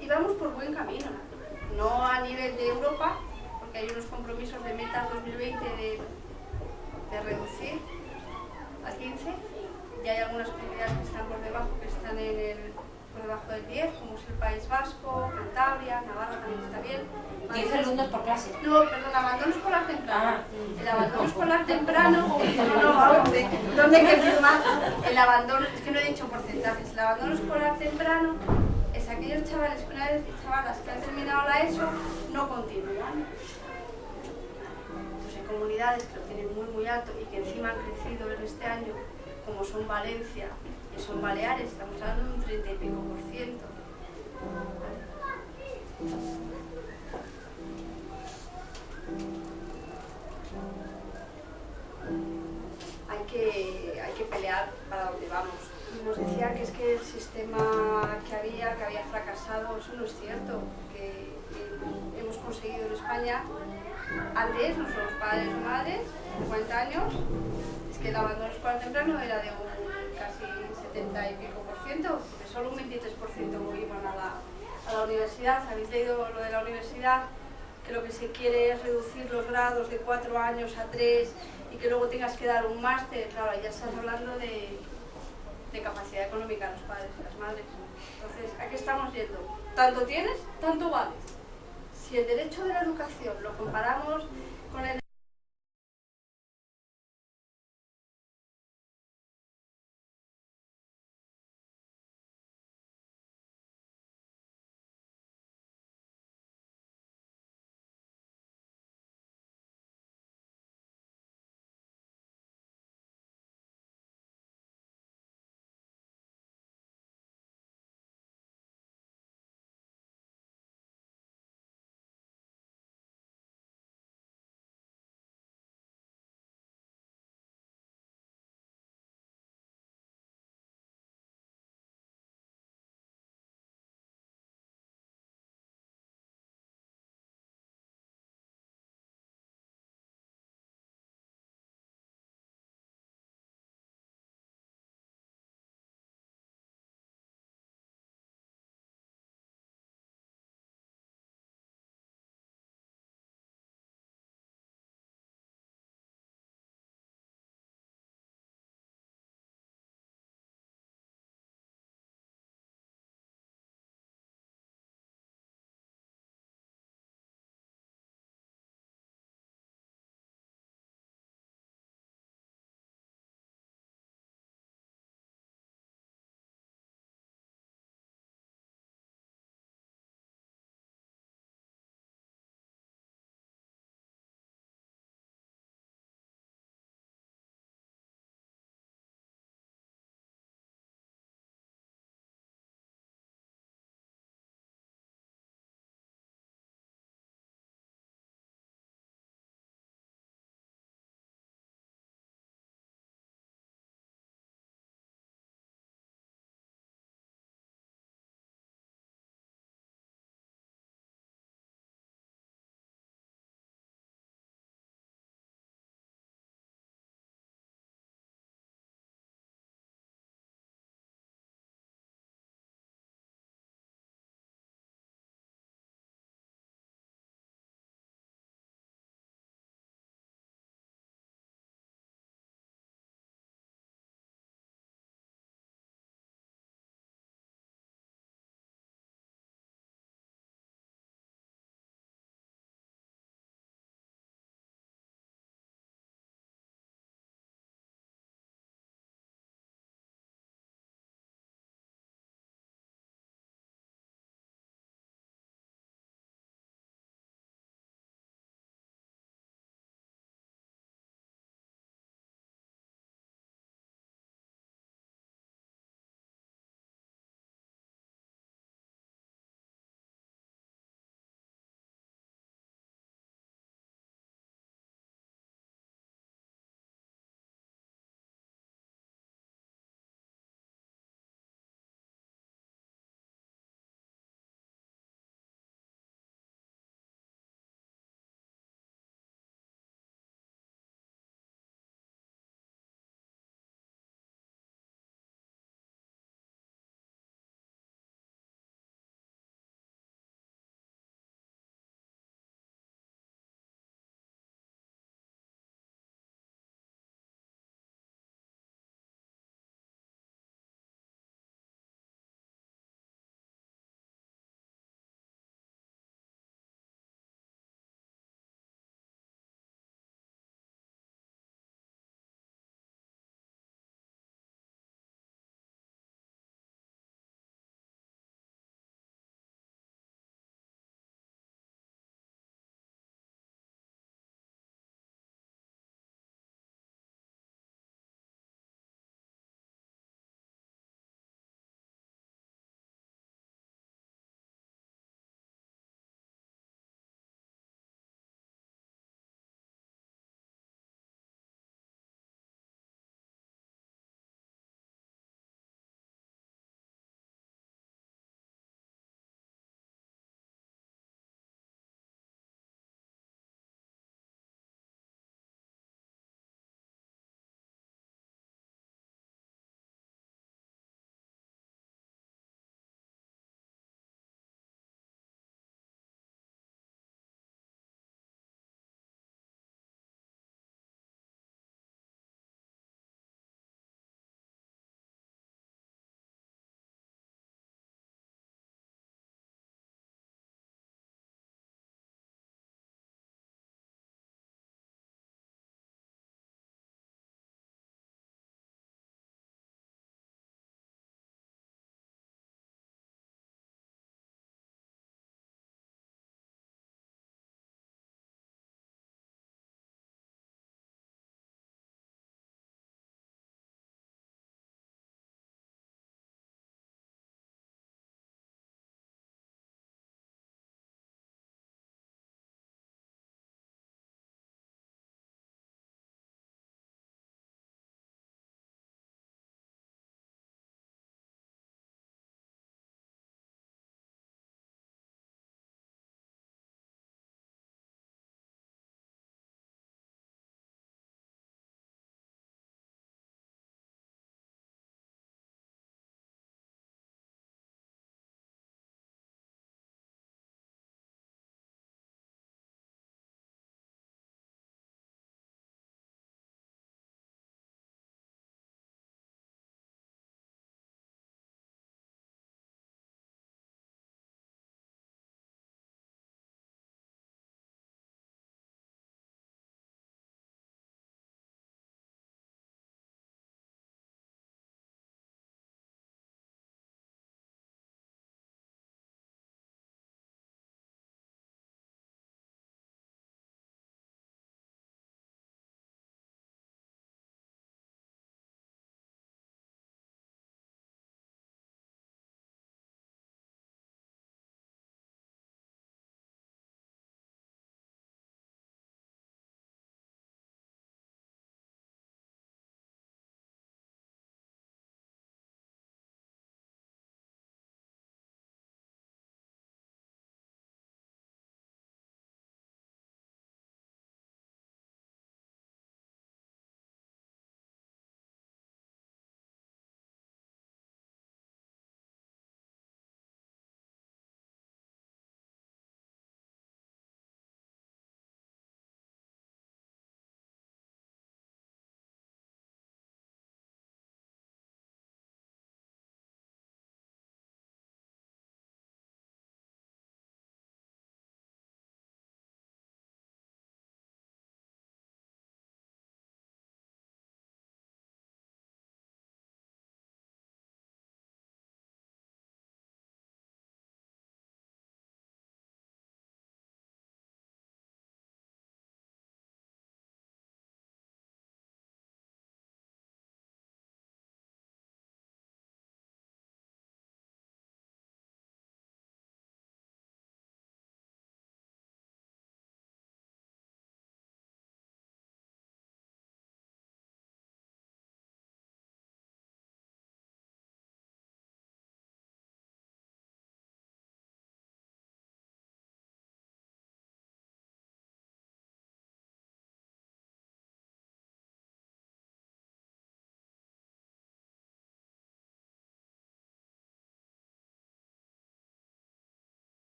y vamos por buen camino, no a nivel de Europa, porque hay unos compromisos de metas 2020 de reducir a 15, y hay algunas comunidades que están por debajo, por debajo del 10, como es el País Vasco, Cantabria, Navarra también está bien. 10 alumnos por clase. No, perdón, abandono escolar temprano. El abandono escolar temprano, ¿dónde hay que firmar? El abandono, es que no he dicho porcentajes, el abandono escolar temprano es aquellos chavales que una vez chavalas que han terminado la ESO no continúan. Pues hay comunidades que lo tienen muy muy alto y que encima han crecido en este año, como son Valencia y son Baleares, estamos hablando de un 30 y pico %. era que había fracasado, eso no es cierto, que hemos conseguido en España, antes nuestros padres o madres, de 40 años, es que el abandono escolar temprano era de un casi 70 y pico por ciento, porque solo un 23% iban a la universidad. ¿Habéis leído lo de la universidad? Que lo que se quiere es reducir los grados de 4 años a 3 y que luego tengas que dar un máster. Claro, ya estás hablando de capacidad económica de los padres y las madres. Entonces, ¿a qué estamos yendo? Tanto tienes, tanto vales. Si el derecho de la educación lo comparamos con el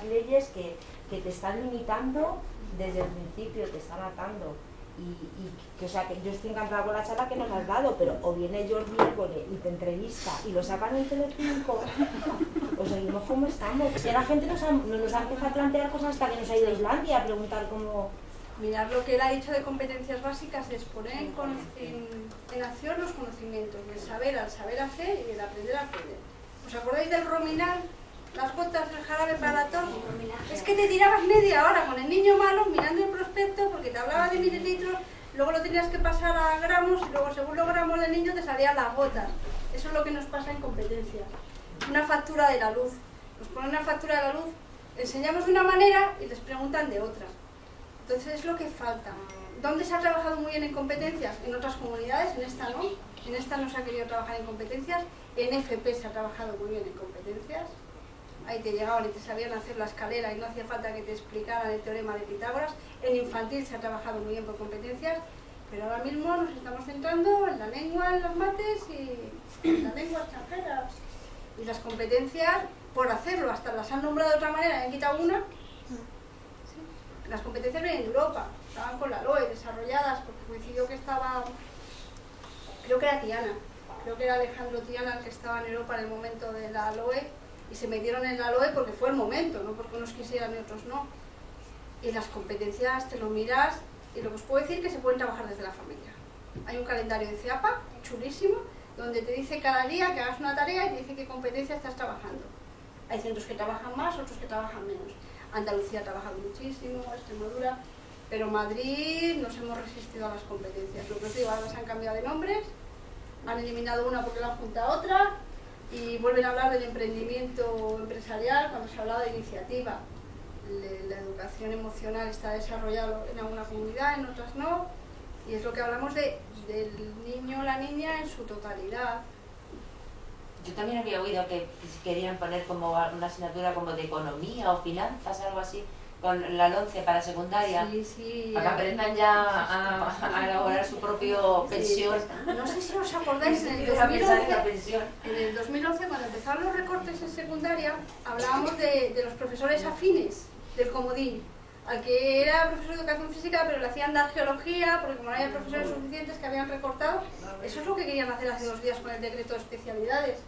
leyes que te están limitando desde el principio, te están atando. Y que, o sea, que yo estoy encantada con la charla que nos has dado, pero o viene Jordi Évole y te entrevista y lo sacan en Telecinco, o seguimos como estamos. Si la gente nos ha empezado a plantear cosas hasta que nos ha ido a Islandia a preguntar cómo... Mirad, lo que él ha dicho de competencias básicas es poner en acción los conocimientos, del saber al saber hacer y del aprender a aprender. ¿Os acordáis del Rominal? Las gotas del jarabe para la tos. Es que te tirabas media hora con el niño malo mirando el prospecto porque te hablaba de mililitros, luego lo tenías que pasar a gramos y luego según los gramos del niño te salían las gotas. Eso es lo que nos pasa en competencias. Una factura de la luz. Nos ponen una factura de la luz, enseñamos de una manera y les preguntan de otra. Entonces es lo que falta. ¿Dónde se ha trabajado muy bien en competencias? En otras comunidades, en esta no. En esta no se ha querido trabajar en competencias. En FP se ha trabajado muy bien en competencias. Ahí te llegaban y te sabían hacer la escalera y no hacía falta que te explicaran el teorema de Pitágoras. En infantil se ha trabajado muy bien por competencias, pero ahora mismo nos estamos centrando en la lengua, en los mates y en la lengua extranjera. Y las competencias, por hacerlo, hasta las han nombrado de otra manera, han quitado una. Sí. Las competencias vienen de Europa, estaban con la LOE desarrolladas, porque coincidió que estaba, creo que era Tiana, creo que era Alejandro Tiana el que estaba en Europa en el momento de la LOE, y se metieron en la LOE porque fue el momento, no porque unos quisieran y otros no. Y las competencias te lo miras y lo que os puedo decir es que se pueden trabajar desde la familia. Hay un calendario de CEAPA chulísimo donde te dice cada día que hagas una tarea y te dice qué competencia estás trabajando. Hay centros que trabajan más, otros que trabajan menos. Andalucía ha trabajado muchísimo, Extremadura, pero Madrid nos hemos resistido a las competencias. Lo que os digo, ahora se han cambiado de nombres, han eliminado una porque la han juntado a otra, y vuelven a hablar del emprendimiento empresarial cuando se hablaba de iniciativa. La educación emocional está desarrollada en alguna comunidad, en otras no, y es lo que hablamos del niño o la niña en su totalidad. Yo también había oído que querían poner como una asignatura como de economía o finanzas, algo así, con la LONCE para secundaria, Sí, sí, para que aprendan ya a elaborar su propio pensión. No sé si os acordáis, en el 2011, cuando empezaron los recortes en secundaria, hablábamos de los profesores afines del comodín, al que era profesor de educación física, pero le hacían dar geología, porque como no había profesores suficientes que habían recortado. Eso es lo que querían hacer hace 2 días con el decreto de especialidades.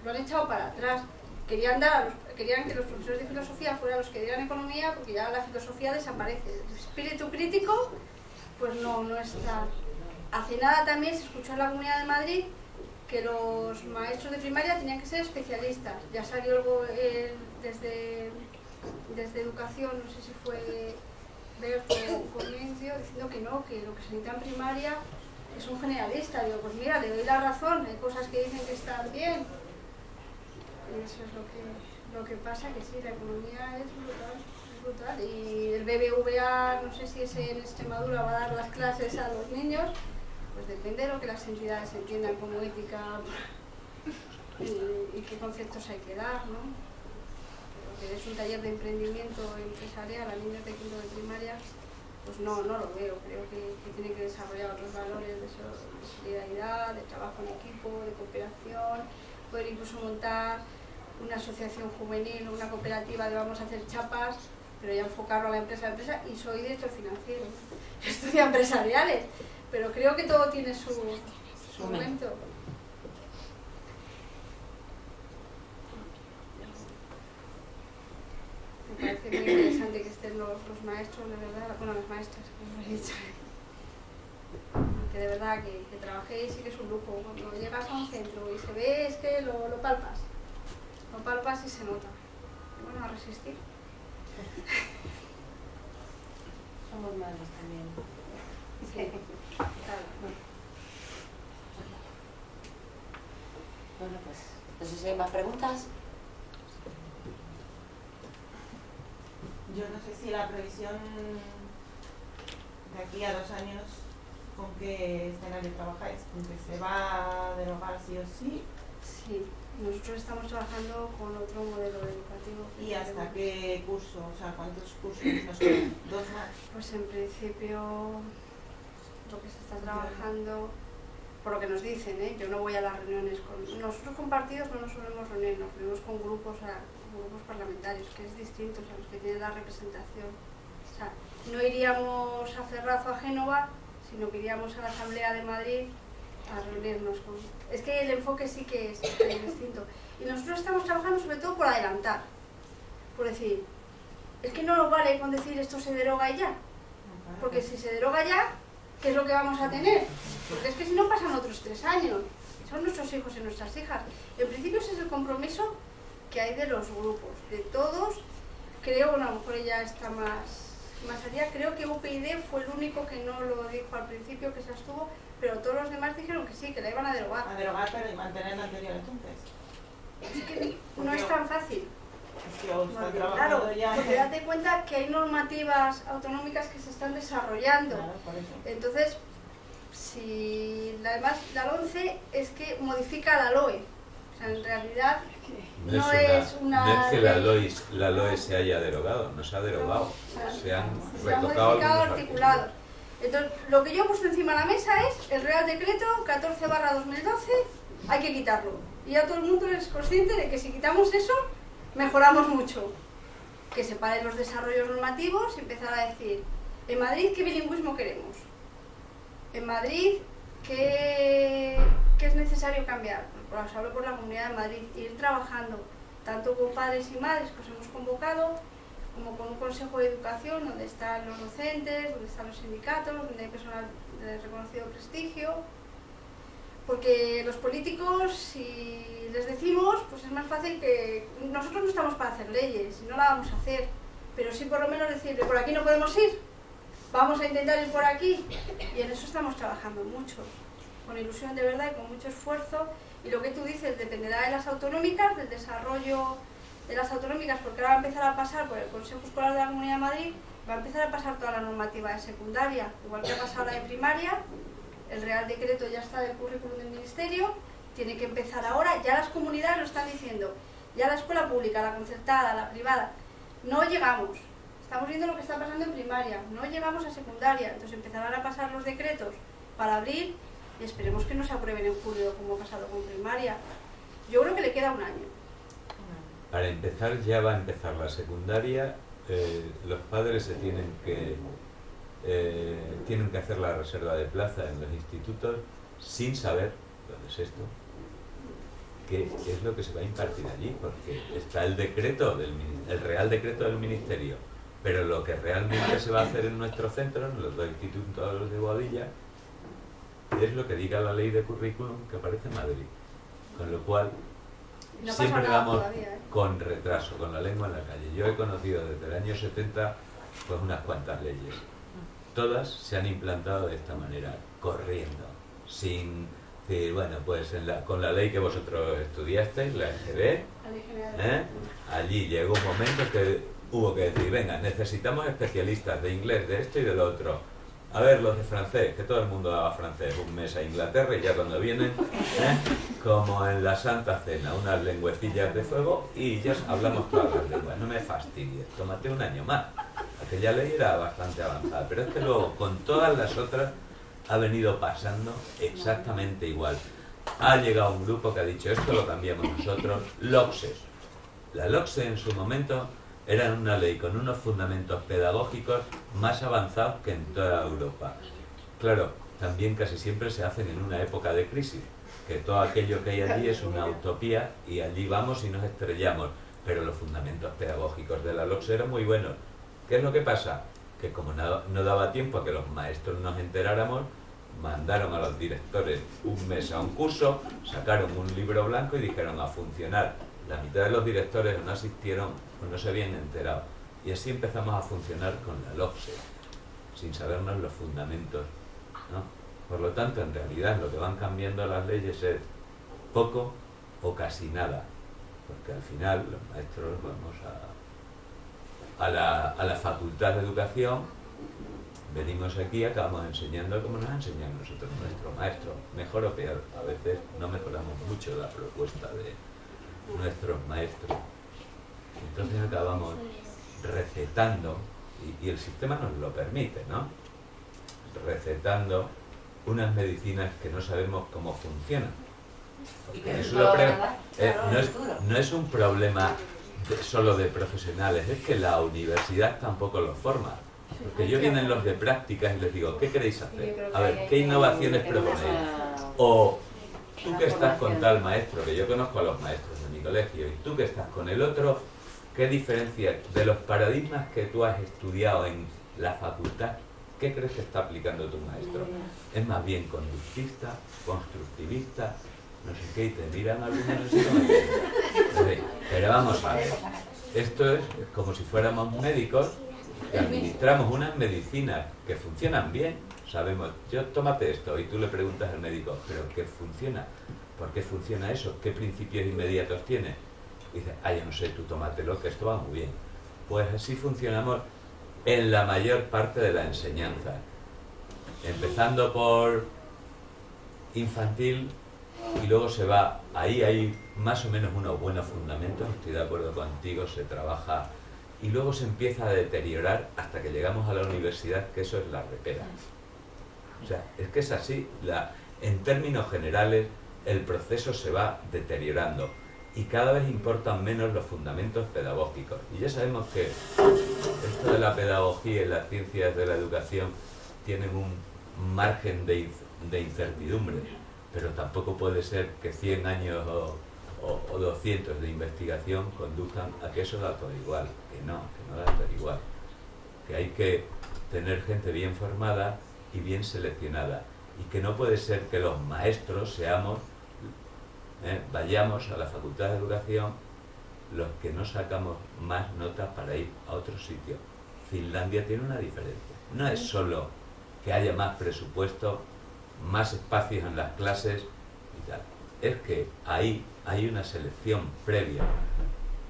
Lo han echado para atrás. Querían que los profesores de filosofía fueran los que dieran economía, porque ya la filosofía desaparece. El espíritu crítico, pues no está. Hace nada también se escuchó en la Comunidad de Madrid que los maestros de primaria tenían que ser especialistas. Ya salió algo desde educación, no sé si fue Berto o Comiencio, diciendo que no, que lo que se necesita en primaria es un generalista. Digo, pues mira, le doy la razón, hay cosas que dicen que están bien. Y eso es lo que pasa, que sí, la economía es brutal. Y el BBVA, no sé si ese en Extremadura va a dar las clases a los niños, pues depende de lo que las entidades entiendan como ética y qué conceptos hay que dar, ¿no? Porque es un taller de emprendimiento empresarial a niños de quinto de primaria, pues no lo veo. Creo que tiene que desarrollar otros valores de solidaridad, de trabajo en equipo, de cooperación, poder incluso montar una asociación juvenil o una cooperativa de vamos a hacer chapas, pero ya enfocarlo a la empresa, y soy director financiero, estudio empresariales, pero creo que todo tiene su momento. Me parece muy interesante que estén los maestros, de verdad, bueno, las maestras, como he dicho, que de verdad que trabajéis y que es un lujo. Cuando llegas a un centro y se ve, es que lo palpas y se nota. Y bueno, a resistir. Somos madres también. Sí, claro. Bueno, pues, entonces hay más preguntas. Yo no sé si la previsión de aquí a 2 años, ¿con qué escenario trabajáis? ¿Con que se va a derogar sí o sí? Sí, nosotros estamos trabajando con otro modelo educativo. ¿Y hasta qué curso? O sea, ¿cuántos cursos nos quedan? ¿2 más? Pues en principio lo que se está trabajando por lo que nos dicen, yo no voy a las reuniones nosotros con partidos no nos solemos reunir, nos reunimos con grupos parlamentarios, que es distinto a los que tienen la representación. O sea, no iríamos a Ferraz o a Génova, sino que iríamos a la Asamblea de Madrid a reunirnos con... Es que el enfoque sí que es distinto. Y nosotros estamos trabajando sobre todo por adelantar, por decir, es que no nos vale con decir esto se deroga y ya, porque si se deroga ya, ¿qué es lo que vamos a tener? Porque es que si no pasan otros 3 años, son nuestros hijos y nuestras hijas. En principio ese es el compromiso que hay de los grupos, de todos. Creo, bueno, a lo mejor ella está más allá, creo que UPyD fue el único que no lo dijo al principio, que se abstuvo, pero todos los demás dijeron que sí, que la iban a derogar. A derogar, pero y mantener la anterior entonces. Es que no es tan fácil. Es que os están Porque, trabajando claro, ya. porque date cuenta que hay normativas autonómicas que se están desarrollando. Claro, por eso. Entonces, si además la LOMCE es que modifica la LOE. O sea, en realidad no es una... No es que ley. la LOE se haya derogado, no se ha derogado. O sea, Se han se han retocado modificado algunos articulados. Entonces, lo que yo he puesto encima de la mesa es el Real Decreto 14/2012, hay que quitarlo. Y ya todo el mundo es consciente de que si quitamos eso, mejoramos mucho. Que separen los desarrollos normativos y empezar a decir, en Madrid, ¿qué bilingüismo queremos? En Madrid, ¿qué es necesario cambiar? Pues hablo por la Comunidad de Madrid, ir trabajando, tanto con padres y madres que os hemos convocado, como con un consejo de educación donde están los docentes, donde están los sindicatos, donde hay personal de reconocido prestigio, porque los políticos, si les decimos, pues es más fácil que... Nosotros no estamos para hacer leyes, y no la vamos a hacer, pero sí por lo menos decirle, por aquí no podemos ir, vamos a intentar ir por aquí, y en eso estamos trabajando mucho, con ilusión de verdad y con mucho esfuerzo, y lo que tú dices dependerá de las autonómicas, del desarrollo de las autonómicas, porque ahora va a empezar a pasar por el Consejo Escolar de la Comunidad de Madrid, va a empezar a pasar toda la normativa de secundaria, igual que ha pasado la de primaria. El Real Decreto ya está del currículum del Ministerio, tiene que empezar ahora, ya las comunidades lo están diciendo, ya la escuela pública, la concertada, la privada, no llegamos, estamos viendo lo que está pasando en primaria, no llegamos a secundaria, entonces empezarán a pasar los decretos para abril y esperemos que no se aprueben en julio como ha pasado con primaria. Yo creo que le queda un año. Para empezar, ya va a empezar la secundaria, los padres se tienen que hacer la reserva de plaza en los institutos sin saber, ¿dónde es esto?, qué es lo que se va a impartir allí, porque está el decreto, el Real Decreto del Ministerio, pero lo que realmente se va a hacer en nuestros centros, en los dos institutos de Boadilla, es lo que diga la ley de currículum que aparece en Madrid, con lo cual No siempre pasa nada vamos todavía, con retraso, con la lengua en la calle. Yo he conocido desde el año 70 pues unas cuantas leyes. Todas se han implantado de esta manera, corriendo, sin decir, bueno, pues con la ley que vosotros estudiasteis, la EGB, allí llegó un momento que hubo que decir, venga, necesitamos especialistas de inglés, de esto y de lo otro. A ver, los de francés, que todo el mundo daba francés, un mes a Inglaterra y ya cuando vienen, como en la Santa Cena, unas lengüecillas de fuego y ya hablamos todas las lenguas. No me fastidies, tómate un año más. Aquella ley era bastante avanzada, pero es que luego con todas las otras ha venido pasando exactamente igual. Ha llegado un grupo que ha dicho, esto lo cambiamos nosotros, LOCSES. La LOCSE en su momento era una ley con unos fundamentos pedagógicos más avanzados que en toda Europa. Claro, también casi siempre se hacen en una época de crisis, que todo aquello que hay allí es una utopía y allí vamos y nos estrellamos, pero los fundamentos pedagógicos de la LOCSE eran muy buenos. ¿Qué es lo que pasa? Que como no daba tiempo a que los maestros nos enteráramos, mandaron a los directores un mes a un curso, sacaron un libro blanco y dijeron a funcionar. La mitad de los directores no asistieron o no se habían enterado. Y así empezamos a funcionar con la LOCSE, sin sabernos los fundamentos, ¿no? Por lo tanto, en realidad lo que van cambiando las leyes es poco o casi nada, porque al final los maestros vamos a la Facultad de Educación, venimos aquí y acabamos enseñando como nos enseñan nosotros nuestro maestro, mejor o peor. A veces no mejoramos mucho la propuesta de nuestros maestros. Entonces acabamos recetando, y el sistema nos lo permite, ¿no? Recetando unas medicinas que no sabemos cómo funcionan. Y que Eso no lo lo pre- van a dar, claro, no, en el futuro. no es un problema solo de profesionales, es que la universidad tampoco los forma. Porque yo vienen los de prácticas y les digo, ¿qué queréis hacer? A ver, ¿qué innovaciones proponéis? O tú que estás con tal maestro, que yo conozco a los maestros de mi colegio, y tú que estás con el otro, ¿qué diferencia de los paradigmas que tú has estudiado en la facultad? ¿Qué crees que está aplicando tu maestro? ¿Es más bien conductista, constructivista, no sé qué, y te miran algunos así como que- Pero vamos a ver, esto es como si fuéramos médicos que administramos unas medicinas que funcionan bien, sabemos, yo tómate esto, y tú le preguntas al médico, ¿pero qué funciona? ¿Por qué funciona eso? ¿Qué principios inmediatos tiene? Y dice, yo no sé, tú tómatelo, que esto va muy bien. Pues así funcionamos en la mayor parte de la enseñanza, empezando por infantil y luego se va, ahí hay más o menos unos buenos fundamentos, estoy de acuerdo contigo, se trabaja y luego se empieza a deteriorar hasta que llegamos a la universidad, que eso es la repera. O sea, es que es así, en términos generales el proceso se va deteriorando y cada vez importan menos los fundamentos pedagógicos. Y ya sabemos que esto de la pedagogía y las ciencias de la educación tienen un margen de incertidumbre, pero tampoco puede ser que 100 años o 200 de investigación conduzcan a que eso da todo igual, que no da todo igual, que hay que tener gente bien formada y bien seleccionada, y que no puede ser que los maestros seamos, vayamos a la Facultad de Educación los que no sacamos más notas para ir a otro sitio. Finlandia tiene una diferencia, no es solo que haya más presupuesto, más espacios en las clases y tal, es que ahí hay una selección previa,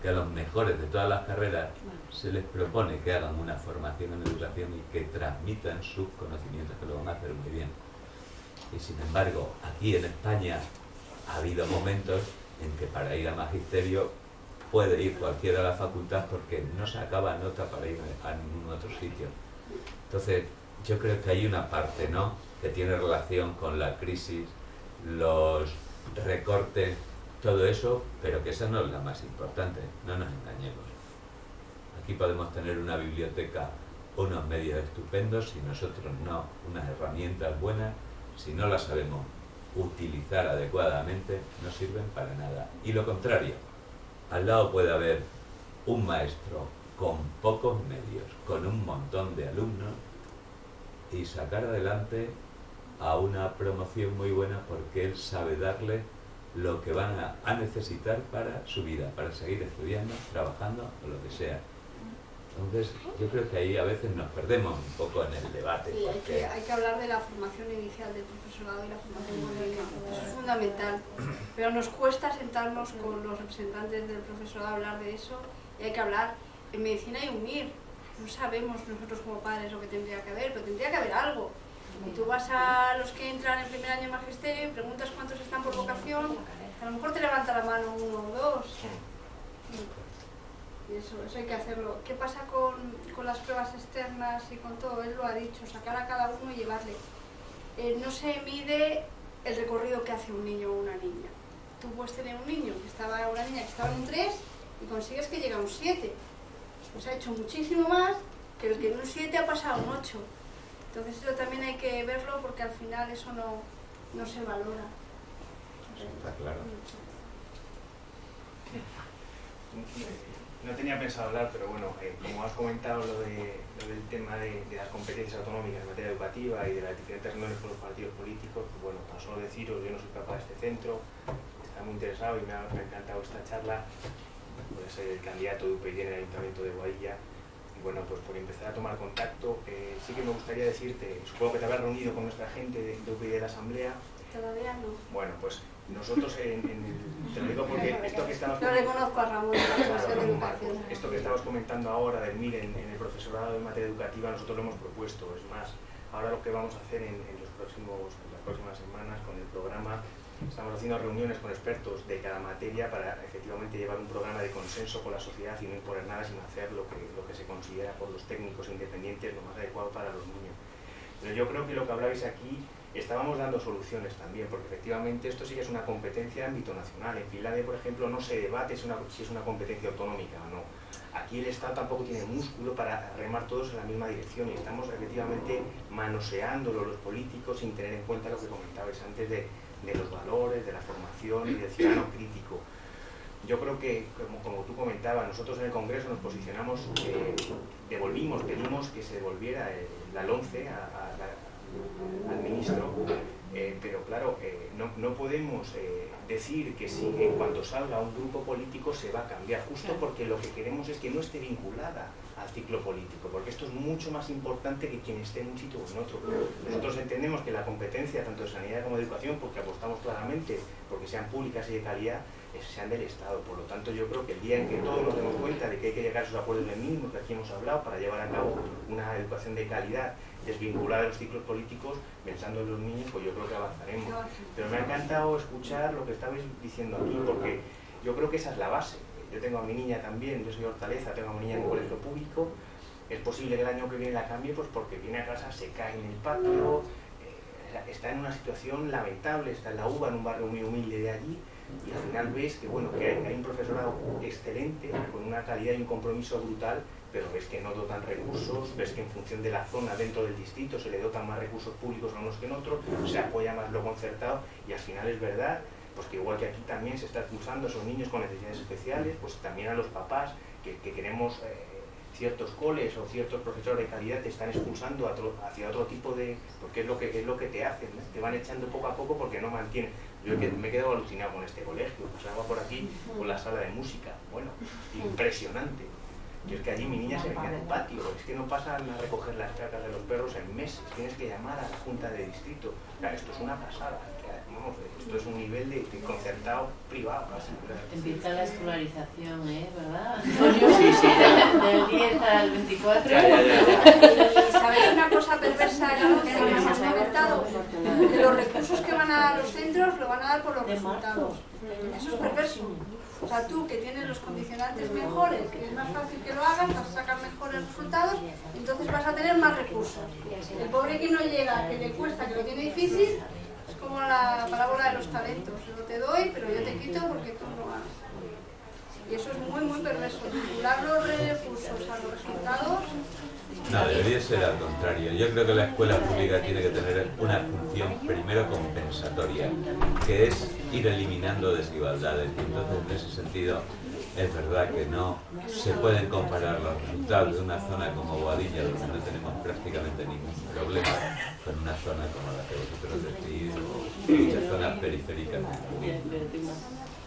que a los mejores de todas las carreras se les propone que hagan una formación en educación y que transmitan sus conocimientos, que lo van a hacer muy bien. Y sin embargo, aquí en España ha habido momentos en que para ir a magisterio puede ir cualquiera a la facultad porque no sacaba nota para ir a ningún otro sitio. Entonces, yo creo que hay una parte, ¿no?, que tiene relación con la crisis, los recortes, todo eso, pero que esa no es la más importante, no nos engañemos. Aquí podemos tener una biblioteca, unos medios estupendos, si nosotros no, unas herramientas buenas, si no las sabemos utilizar adecuadamente, no sirven para nada. Y lo contrario, al lado puede haber un maestro con pocos medios, con un montón de alumnos, y sacar adelante a una promoción muy buena porque él sabe darle lo que van a necesitar para su vida, para seguir estudiando, trabajando o lo que sea. Entonces, yo creo que ahí a veces nos perdemos un poco en el debate. Sí, porque hay que hablar de la formación inicial del profesorado y la formación continua. Eso es fundamental. Pero nos cuesta sentarnos con los representantes del profesorado a hablar de eso, y hay que hablar. En medicina hay un MIR. No sabemos nosotros como padres lo que tendría que haber, pero tendría que haber algo. Y tú vas a los que entran en primer año de magisterio y preguntas cuántos están por vocación, a lo mejor te levanta la mano uno o dos. Y eso hay que hacerlo. ¿Qué pasa con las pruebas externas y con todo? Él lo ha dicho, sacar a cada uno y llevarle. No se mide el recorrido que hace un niño o una niña. Tú puedes tener una niña que estaba en un 3 y consigues que llegue a un 7. Pues ha hecho muchísimo más que el que en un 7 ha pasado a un 8. Entonces eso también hay que verlo porque al final eso no se valora. está claro. No tenía pensado hablar, pero bueno, como has comentado lo del tema de las competencias autonómicas en materia educativa y de las diferentes reuniones con los partidos políticos, pues bueno, tan solo deciros, yo no soy papá de este centro, está muy interesado y me ha encantado esta charla, pues soy el candidato de UPyD en el Ayuntamiento de Boadilla. Y bueno, pues por empezar a tomar contacto, sí que me gustaría decirte, supongo que te habrás reunido con nuestra gente de UPyD de la Asamblea. Todavía no. Bueno, pues nosotros te lo digo porque esto que estamos... No le conozco a Ramón de la Comisión de Educación. Esto que estabas comentando ahora del MIR en el profesorado en materia educativa, nosotros lo hemos propuesto. Es más, ahora lo que vamos a hacer en las próximas semanas con el programa, estamos haciendo reuniones con expertos de cada materia para efectivamente llevar un programa de consenso con la sociedad y no imponer nada, sino hacer lo que se considera por los técnicos independientes lo más adecuado para los niños. Pero yo creo que lo que hablabais aquí estábamos dando soluciones también, porque efectivamente esto sí que es una competencia de ámbito nacional. En Finlandia, por ejemplo, no se debate si es una competencia autonómica o no. Aquí el Estado tampoco tiene músculo para remar todos en la misma dirección y estamos efectivamente manoseándolo los políticos sin tener en cuenta lo que comentabais antes de los valores, de la formación y del ciudadano crítico. Yo creo que, como tú comentabas, nosotros en el Congreso nos posicionamos, pedimos que se devolviera la LOMCE al ministro, pero claro, no podemos decir que si en cuanto salga un grupo político se va a cambiar, justo porque lo que queremos es que no esté vinculada al ciclo político, porque esto es mucho más importante que quien esté en un sitio o en otro. Nosotros entendemos que la competencia tanto de sanidad como de educación, porque apostamos claramente porque sean públicas y de calidad, sean del Estado. Por lo tanto, yo creo que el día en que todos nos demos cuenta de que hay que llegar a esos acuerdos de mínimo que aquí hemos hablado para llevar a cabo una educación de calidad desvinculada de los ciclos políticos, pensando en los niños, pues yo creo que avanzaremos. Pero me ha encantado escuchar lo que estabais diciendo aquí, porque yo creo que esa es la base. Yo tengo a mi niña también, yo soy Hortaleza, tengo a mi niña en un colegio público. Es posible que el año que viene la cambie, pues porque viene a casa, se cae en el patio, está en una situación lamentable, está en la UBA, en un barrio muy humilde de allí, y al final ves que, bueno, que hay un profesorado excelente, con una calidad y un compromiso brutal, pero ves que no dotan recursos, ves que en función de la zona dentro del distrito se le dotan más recursos públicos a unos que en otros, se apoya más lo concertado, y al final es verdad pues que igual que aquí también se está expulsando a esos niños con necesidades especiales, pues también a los papás que queremos ciertos coles o ciertos profesores de calidad te están expulsando hacia otro tipo de... porque es lo que te hacen, ¿no? Te van echando poco a poco porque no mantienen. Yo me he quedado alucinado con este colegio, pasaba por aquí con la sala de música, bueno, impresionante. Yo es que allí mi niña se venía en el patio, es que no pasan a recoger las cacas de los perros en meses, tienes que llamar a la junta de distrito. O sea, esto es una pasada, vamos, esto es un nivel de concertado privado casi. Empieza la escolarización, ¿verdad? Sí, sí. Del 10 al 24. Y sabéis una cosa perversa que nos has comentado, que los recursos que van a dar los centros lo van a dar por los resultados. Eso es perverso. O sea, tú que tienes los condicionantes mejores, que es más fácil que lo hagas, vas a sacar mejores resultados, entonces vas a tener más recursos. El pobre que no llega, que le cuesta, que lo tiene difícil, es como la parábola de los talentos. Yo te doy, pero yo te quito porque tú no ganas. Y eso es muy, muy perverso. Vincular los recursos a los resultados. No, debería ser al contrario. Yo creo que la escuela pública tiene que tener una función primero compensatoria, que es ir eliminando desigualdades. Y entonces, en ese sentido, es verdad que no se pueden comparar los resultados de una zona como Boadilla, donde no tenemos prácticamente ningún problema, con una zona como la que vosotros decís, o muchas zonas periféricas.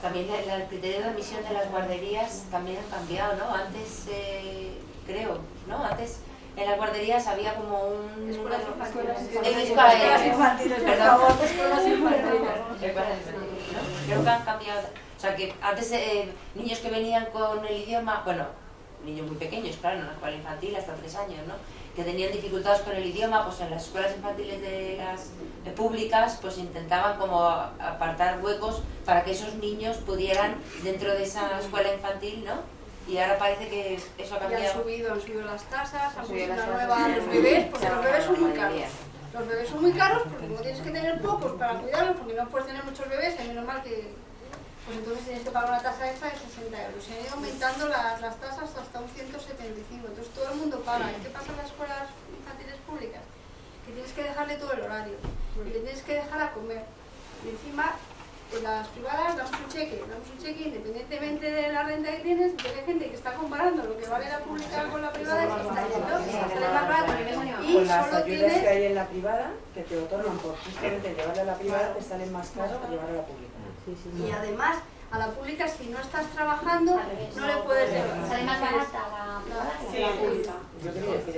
También el criterio de admisión de las guarderías también han cambiado, ¿no? Antes, creo, ¿no? Antes en las guarderías había como un... Escuelas infantiles, por favor, escuelas infantiles. Creo que han cambiado. O sea, que antes niños que venían con el idioma, bueno, niños muy pequeños, claro, en la escuela infantil hasta 3 años, ¿no? Que tenían dificultades con el idioma, pues en las escuelas infantiles de las públicas, pues intentaban como apartar huecos para que esos niños pudieran dentro de esa escuela infantil, ¿no? Y ahora parece que eso ha cambiado. Y han subido las tasas, han puesto una nueva a los bebés, porque los bebés son muy caros. Los bebés son muy caros porque como tienes que tener pocos para cuidarlos, porque no puedes tener muchos bebés, es menos mal que... Pues entonces tienes que pagar una tasa extra de 60 euros. Se han ido aumentando las tasas hasta un 175. Entonces todo el mundo paga. ¿Y qué pasa en las escuelas infantiles públicas? Que tienes que dejarle todo el horario. Y le tienes que dejar a comer. Y encima, en las privadas damos un cheque independientemente de la renta que tienes. Porque hay gente que está comparando lo que vale la pública con la privada y se está yendo, sale más barato. Y con las solo ayudas tiene... que hay en la privada, que te otorgan por justamente llevarla a la privada, te sale más caro que llevarla a la pública. Y además, a la pública, si no estás trabajando, no le puedes llevar. ¿Sale más barata la privada que la pública? Yo quería decir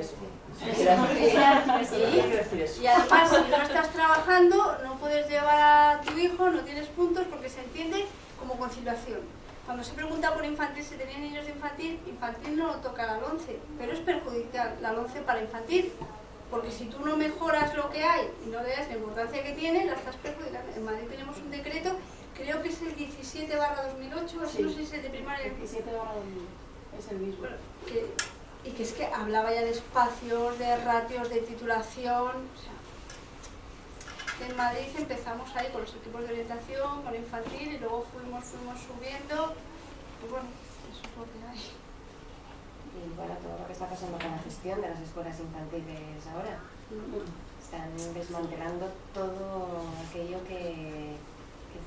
eso. Y además, si no estás trabajando, no puedes llevar a tu hijo, no tienes puntos, porque se entiende como conciliación. Cuando se pregunta por infantil, si tenían niños de infantil, infantil no lo toca la LOMCE, pero es perjudicial la LOMCE para infantil. Porque si tú no mejoras lo que hay y no le das la importancia que tiene, la estás perjudicando. En Madrid tenemos un decreto, creo que es el 17/2008, sí. No sé si es el de primaria. 17/2000, es el mismo. Bueno, y que es que hablaba ya de espacios, de ratios, de titulación. O sea, en Madrid empezamos ahí con los equipos de orientación, con infantil, y luego fuimos subiendo, y bueno, eso es lo que hay. Y bueno, todo lo que está pasando con la gestión de las escuelas infantiles ahora. Están desmantelando todo aquello que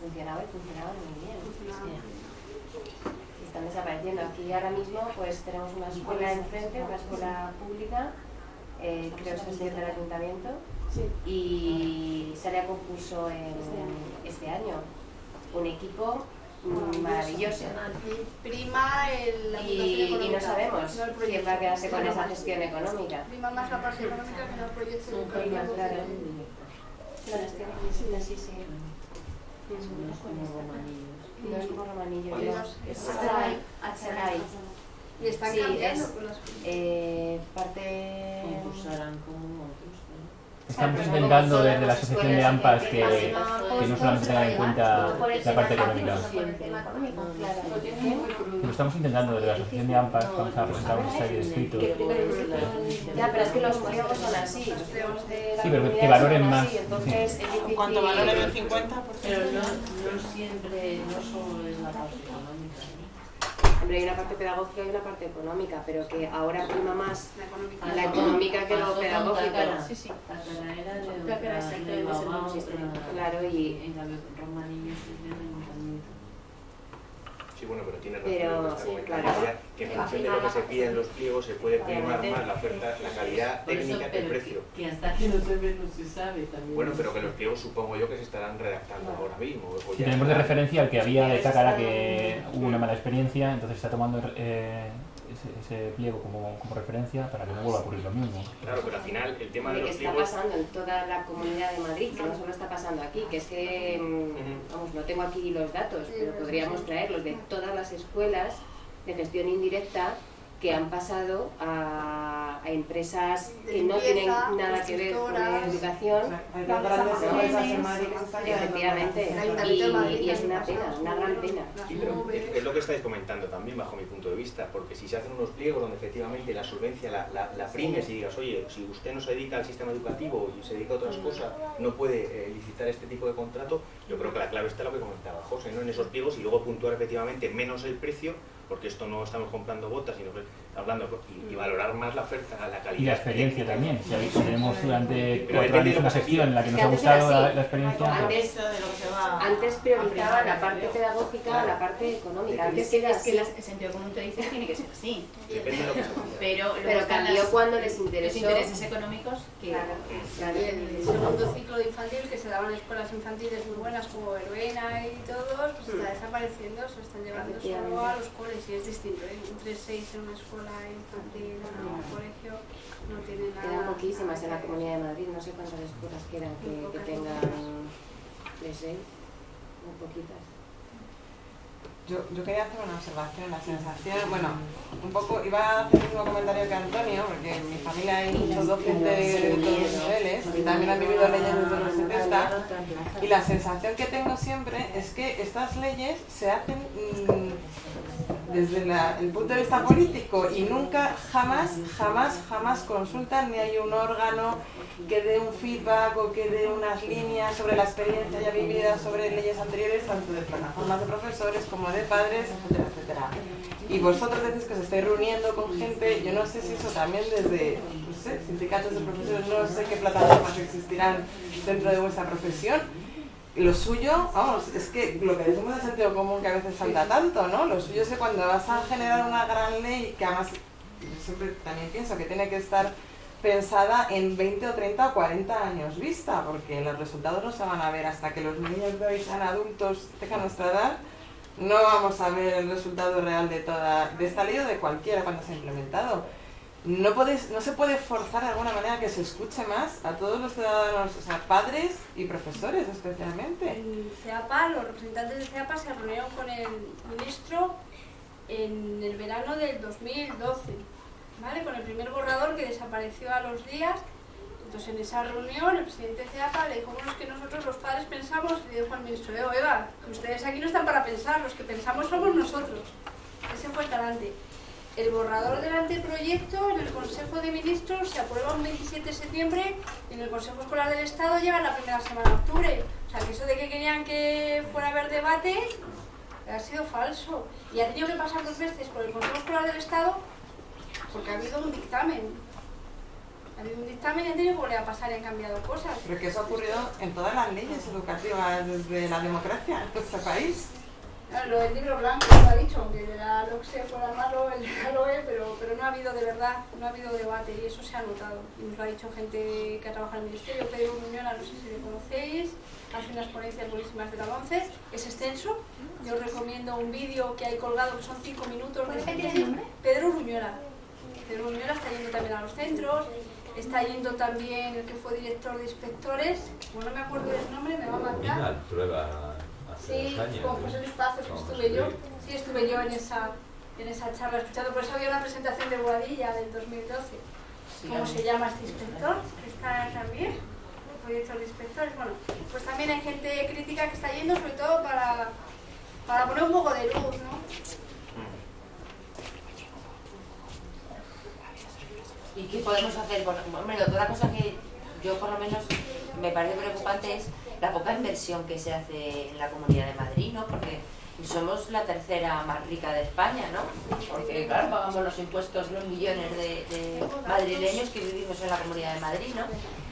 funcionaba y funcionaba muy bien. Están desapareciendo. Aquí ahora mismo pues tenemos una escuela enfrente, una escuela pública, creo que es del ayuntamiento, y sale a concurso este año un equipo maravilloso. Prima la y no sabemos quién va a quedarse con esa gestión económica. Prima más la parte económica que el proyecto educativo. Claro. La gestión económica, sí. No es como Romanillos. No es como Romanillos, es Achalay. Y están sí, cambiando es con las parte... Concursarán con otros. Estamos intentando desde la asociación de AMPAs que no solamente tengan en cuenta la parte económica. Lo estamos intentando desde la asociación de AMPAS, vamos a presentar una serie de escritos. Ya, pero es que los pliegos son así, los pliegos de la sí, pero que comunidad valoren son más. así, entonces es difícil. Cuanto valoren el 50%. Pero no siempre, no solo es la parte económica. Hombre, hay una parte pedagógica y una parte económica, pero que ahora prima más la económica que lo pedagógico. Sí. La cara era de Bilbao, claro, y en cambio Romanillos es del ayuntamiento. Sí, bueno, pero tiene razón Pero, lo que está comentando claro. ella, que en función de lo que se pide en los pliegos se puede primar más la oferta, la calidad técnica que el precio. Que hasta que no se ve no se sabe también. Bueno, pero que los pliegos supongo yo que se estarán redactando ahora mismo. O Si ya tenemos de están. referencia el que había de Tácara, que hubo una mala experiencia, entonces está tomando ese pliego como referencia para que no vuelva a ocurrir lo mismo. Claro, pero al final el tema de que los está pliegos... pasando en toda la Comunidad de Madrid, que no solo está pasando aquí, que es que, vamos, no tengo aquí los datos, pero podríamos traerlos de todas las escuelas de gestión indirecta que han pasado a empresas que no tienen nada que ver con la educación. Hay grandes empresas en Madrid que se están quedando Efectivamente, y es una pena, una gran pena. Sí, pero es lo que estáis comentando también bajo mi punto de vista, porque si se hacen unos pliegos donde efectivamente la solvencia la primes y digas, oye, si usted no se dedica al sistema educativo y se dedica a otras cosas, no puede licitar este tipo de contrato, yo creo que la clave está en lo que comentaba José, ¿no? En esos pliegos, y luego puntuar efectivamente menos el precio, porque esto no estamos comprando botas, sino que hablando y valorar más la oferta, la calidad. Y la experiencia también. Si tenemos durante Pero 4 depende de años lo una que se gestión en la que nos pida. ha gustado Antes era la experiencia. Antes priorizaba la parte pedagógica a la parte económica. Antes era Es que así. el sentido común te dice que tiene que ser así. Depende de lo que se pida. Pero cambió cuando les los interesó. intereses económicos que... Claro. Y el segundo ciclo de infantil, que se daban en escuelas infantiles muy buenas como Verbena y todos, pues está desapareciendo, se están llevando solo a los coles, y es distinto, ¿eh? Un 3-6 en una escuela infantil, en un colegio, no tiene nada. Quedan poquísimas en la Comunidad de Madrid, no sé cuántas escuelas quedan que tengan 3-6, muy poquitas. Yo quería hacer una observación, la sensación, bueno, un poco, iba a hacer el mismo comentario que Antonio, porque en mi familia hay muchos docentes de todos los niveles, y también han vivido leyes desde los 70, y la sensación que tengo siempre es que estas leyes se hacen desde el punto de vista político y nunca, jamás consultan, ni hay un órgano que dé un feedback o que dé unas líneas sobre la experiencia ya vivida sobre leyes anteriores, tanto de plataformas de profesores como de padres, etcétera, etcétera. Y vosotros decís que os estáis reuniendo con gente, yo no sé si eso también desde, no sé, sindicatos de profesores, no sé qué plataformas existirán dentro de vuestra profesión. Lo suyo, vamos, es que lo que decimos de sentido común que a veces falta tanto, ¿no? Lo suyo es que cuando vas a generar una gran ley, que además yo siempre también pienso que tiene que estar pensada en 20 o 30 o 40 años vista, porque los resultados no se van a ver hasta que los niños de hoy sean adultos, tengan nuestra edad, no vamos a ver el resultado real de esta ley o de cualquiera cuando se ha implementado. No se puede forzar de alguna manera que se escuche más a todos los ciudadanos, o sea, padres y profesores especialmente. En CEAPA, los representantes de CEAPA se reunieron con el ministro en el verano del 2012, ¿vale? Con el primer borrador que desapareció a los días. Entonces en esa reunión el presidente de CEAPA le dijo, bueno, es que nosotros los padres pensamos, y le dijo al ministro, Eva, que ustedes aquí no están para pensar, los que pensamos somos nosotros. Ese fue el talante. el borrador del anteproyecto en el Consejo de Ministros se aprueba un 27 de septiembre y en el Consejo Escolar del Estado llega la primera semana de octubre. O sea, que eso de que querían que fuera a haber debate ha sido falso. Y ha tenido que pasar 2 veces por el Consejo Escolar del Estado porque ha habido un dictamen. Ha habido un dictamen y han tenido que volver a pasar y han cambiado cosas. Pero que eso ha ocurrido en todas las leyes educativas de la democracia en nuestro país. Claro, lo del libro blanco lo ha dicho, aunque de la LOCSE fuera malo, el de la LOE, pero no ha habido de verdad, no ha habido debate y eso se ha notado. Y nos lo ha dicho gente que ha trabajado en el Ministerio, Pedro Ruñola, no sé si le conocéis, hace unas ponencias buenísimas de la 11, es extenso, yo os recomiendo un vídeo que hay colgado que son 5 minutos. ¿Puedes repetir el nombre? Pedro Ruñola. Pedro Ruñola está yendo también a los centros, está yendo también el que fue director de inspectores, como no me acuerdo del nombre, me va a matar. Prueba. Sí, con José Luis Pazos, que estuve yo. Sí, estuve yo en esa charla escuchando. Por eso había una presentación de Boadilla del 2012. ¿Cómo se llama este inspector? Que está también, el proyecto de inspectores. Bueno, pues también hay gente crítica que está yendo, sobre todo para poner un poco de luz, ¿no? ¿Y qué podemos hacer? Bueno, hombre, otra cosa que yo por lo menos me parece preocupante es la poca inversión que se hace en la Comunidad de Madrid, ¿no? Porque somos la tercera más rica de España, ¿no? Porque, claro, pagamos los impuestos, los millones de madrileños que vivimos en la Comunidad de Madrid, ¿no?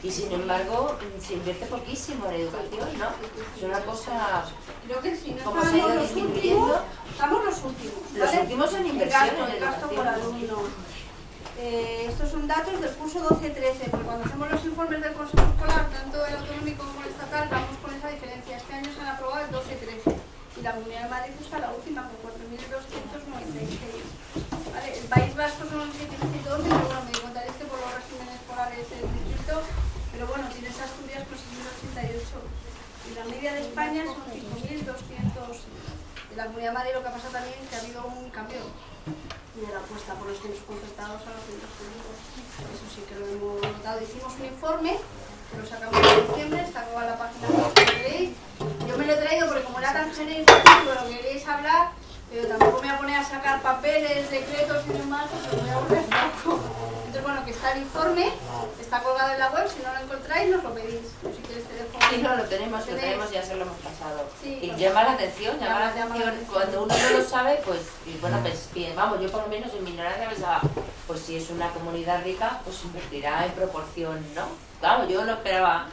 Y sin embargo, se invierte poquísimo en educación, ¿no? Es una cosa... Creo que si no como se ha ido disminuyendo. Estamos los últimos, ¿vale? Los últimos en inversión en el gasto por educación. alumno. Estos son datos del curso 12-13, porque cuando hacemos los informes del Consejo Escolar, tanto el autonómico como el estatal, vamos con esa diferencia. Este año se han aprobado el 12-13 y la Comunidad de Madrid está la última con 4.296. ¿Vale? El País Vasco son 7.111, pero bueno, me contaréis que por los regímenes escolares es distinto, pero bueno, tienes Asturias con 6.088 y la media de España son 5.200. En la Comunidad de Madrid lo que ha pasado también es que ha habido un cambio de la apuesta por los centros concertados a los centros públicos. Eso sí que lo hemos notado. Hicimos un informe, que lo sacamos en diciembre, está toda la página que veréis. Yo me lo he traído porque como era tan genérico de lo que queréis hablar, pero tampoco me voy a poner a sacar papeles, decretos y demás, porque me voy a volver loco. Entonces, bueno, que está el informe, está colgado en la web, si no lo encontráis nos lo pedís. Si quieres te dejo. Sí, no, lo tenemos, ya se lo hemos pasado. Sí, y pues, llama la atención, llama cuando uno no lo sabe, pues, y bueno, pues, vamos, yo por lo menos en mi ignorancia pensaba, pues si es una comunidad rica, pues invertirá en proporción, ¿no? Claro, yo no esperaba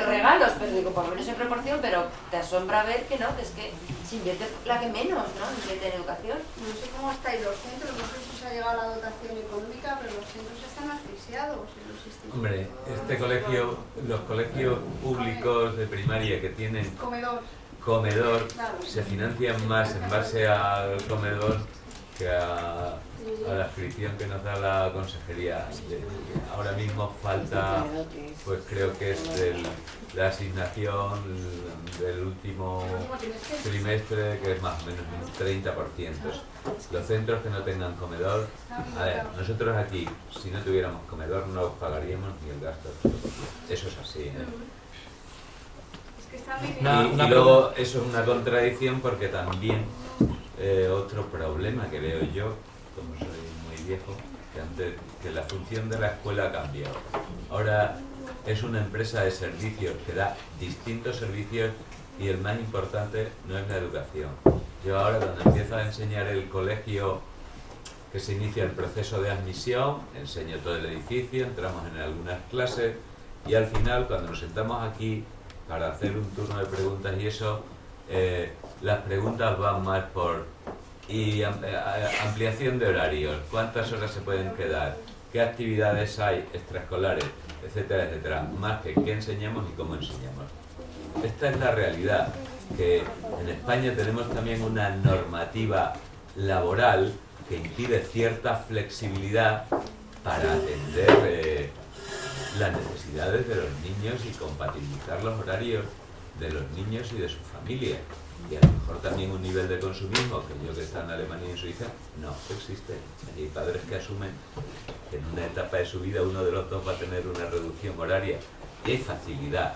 regalos, pero digo, por lo menos en proporción, pero te asombra ver que no, que es que se invierte la que menos, ¿no? Invierte en educación. No sé cómo estáis los centros, no sé si se ha llegado a la dotación económica, pero los centros están asfixiados en los institutos. Hombre, este colegio, los colegios públicos de primaria que tienen comedor claro, se financian más en base al comedor que a la inscripción que nos da la consejería. Ahora mismo falta, pues creo que es la asignación del último trimestre, que es más o menos un 30%. Los centros que no tengan comedor, a ver, nosotros aquí, si no tuviéramos comedor, no pagaríamos ni el gasto. Eso es así, ¿eh? Y luego eso es una contradicción porque también otro problema que veo yo, como soy muy viejo, que la función de la escuela ha cambiado. Ahora es una empresa de servicios que da distintos servicios y el más importante no es la educación. Yo ahora cuando empiezo a enseñar el colegio, que se inicia el proceso de admisión, enseño todo el edificio, entramos en algunas clases y al final cuando nos sentamos aquí para hacer un turno de preguntas y eso, las preguntas van más por ampliación de horarios, cuántas horas se pueden quedar, qué actividades hay extraescolares, etcétera, etcétera, más que qué enseñamos y cómo enseñamos. Esta es la realidad, que en España tenemos también una normativa laboral que impide cierta flexibilidad para atender las necesidades de los niños y compatibilizar los horarios de los niños y de su familia. Y a lo mejor también un nivel de consumismo, que yo que está en Alemania y en Suiza, no existe. Hay padres que asumen que en una etapa de su vida uno de los dos va a tener una reducción horaria. Y hay facilidad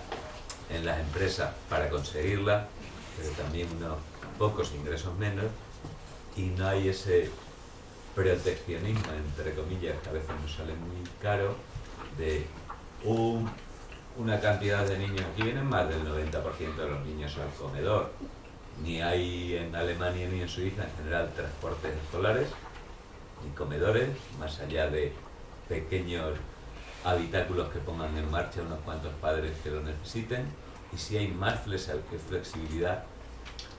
en las empresas para conseguirla, pero también unos pocos ingresos menos, y no hay ese proteccionismo, entre comillas, que a veces nos sale muy caro, de una cantidad de niños. Aquí vienen más del 90% de los niños al comedor. Ni hay en Alemania ni en Suiza en general transportes escolares, ni comedores, más allá de pequeños habitáculos que pongan en marcha unos cuantos padres que lo necesiten, y si hay más flexibilidad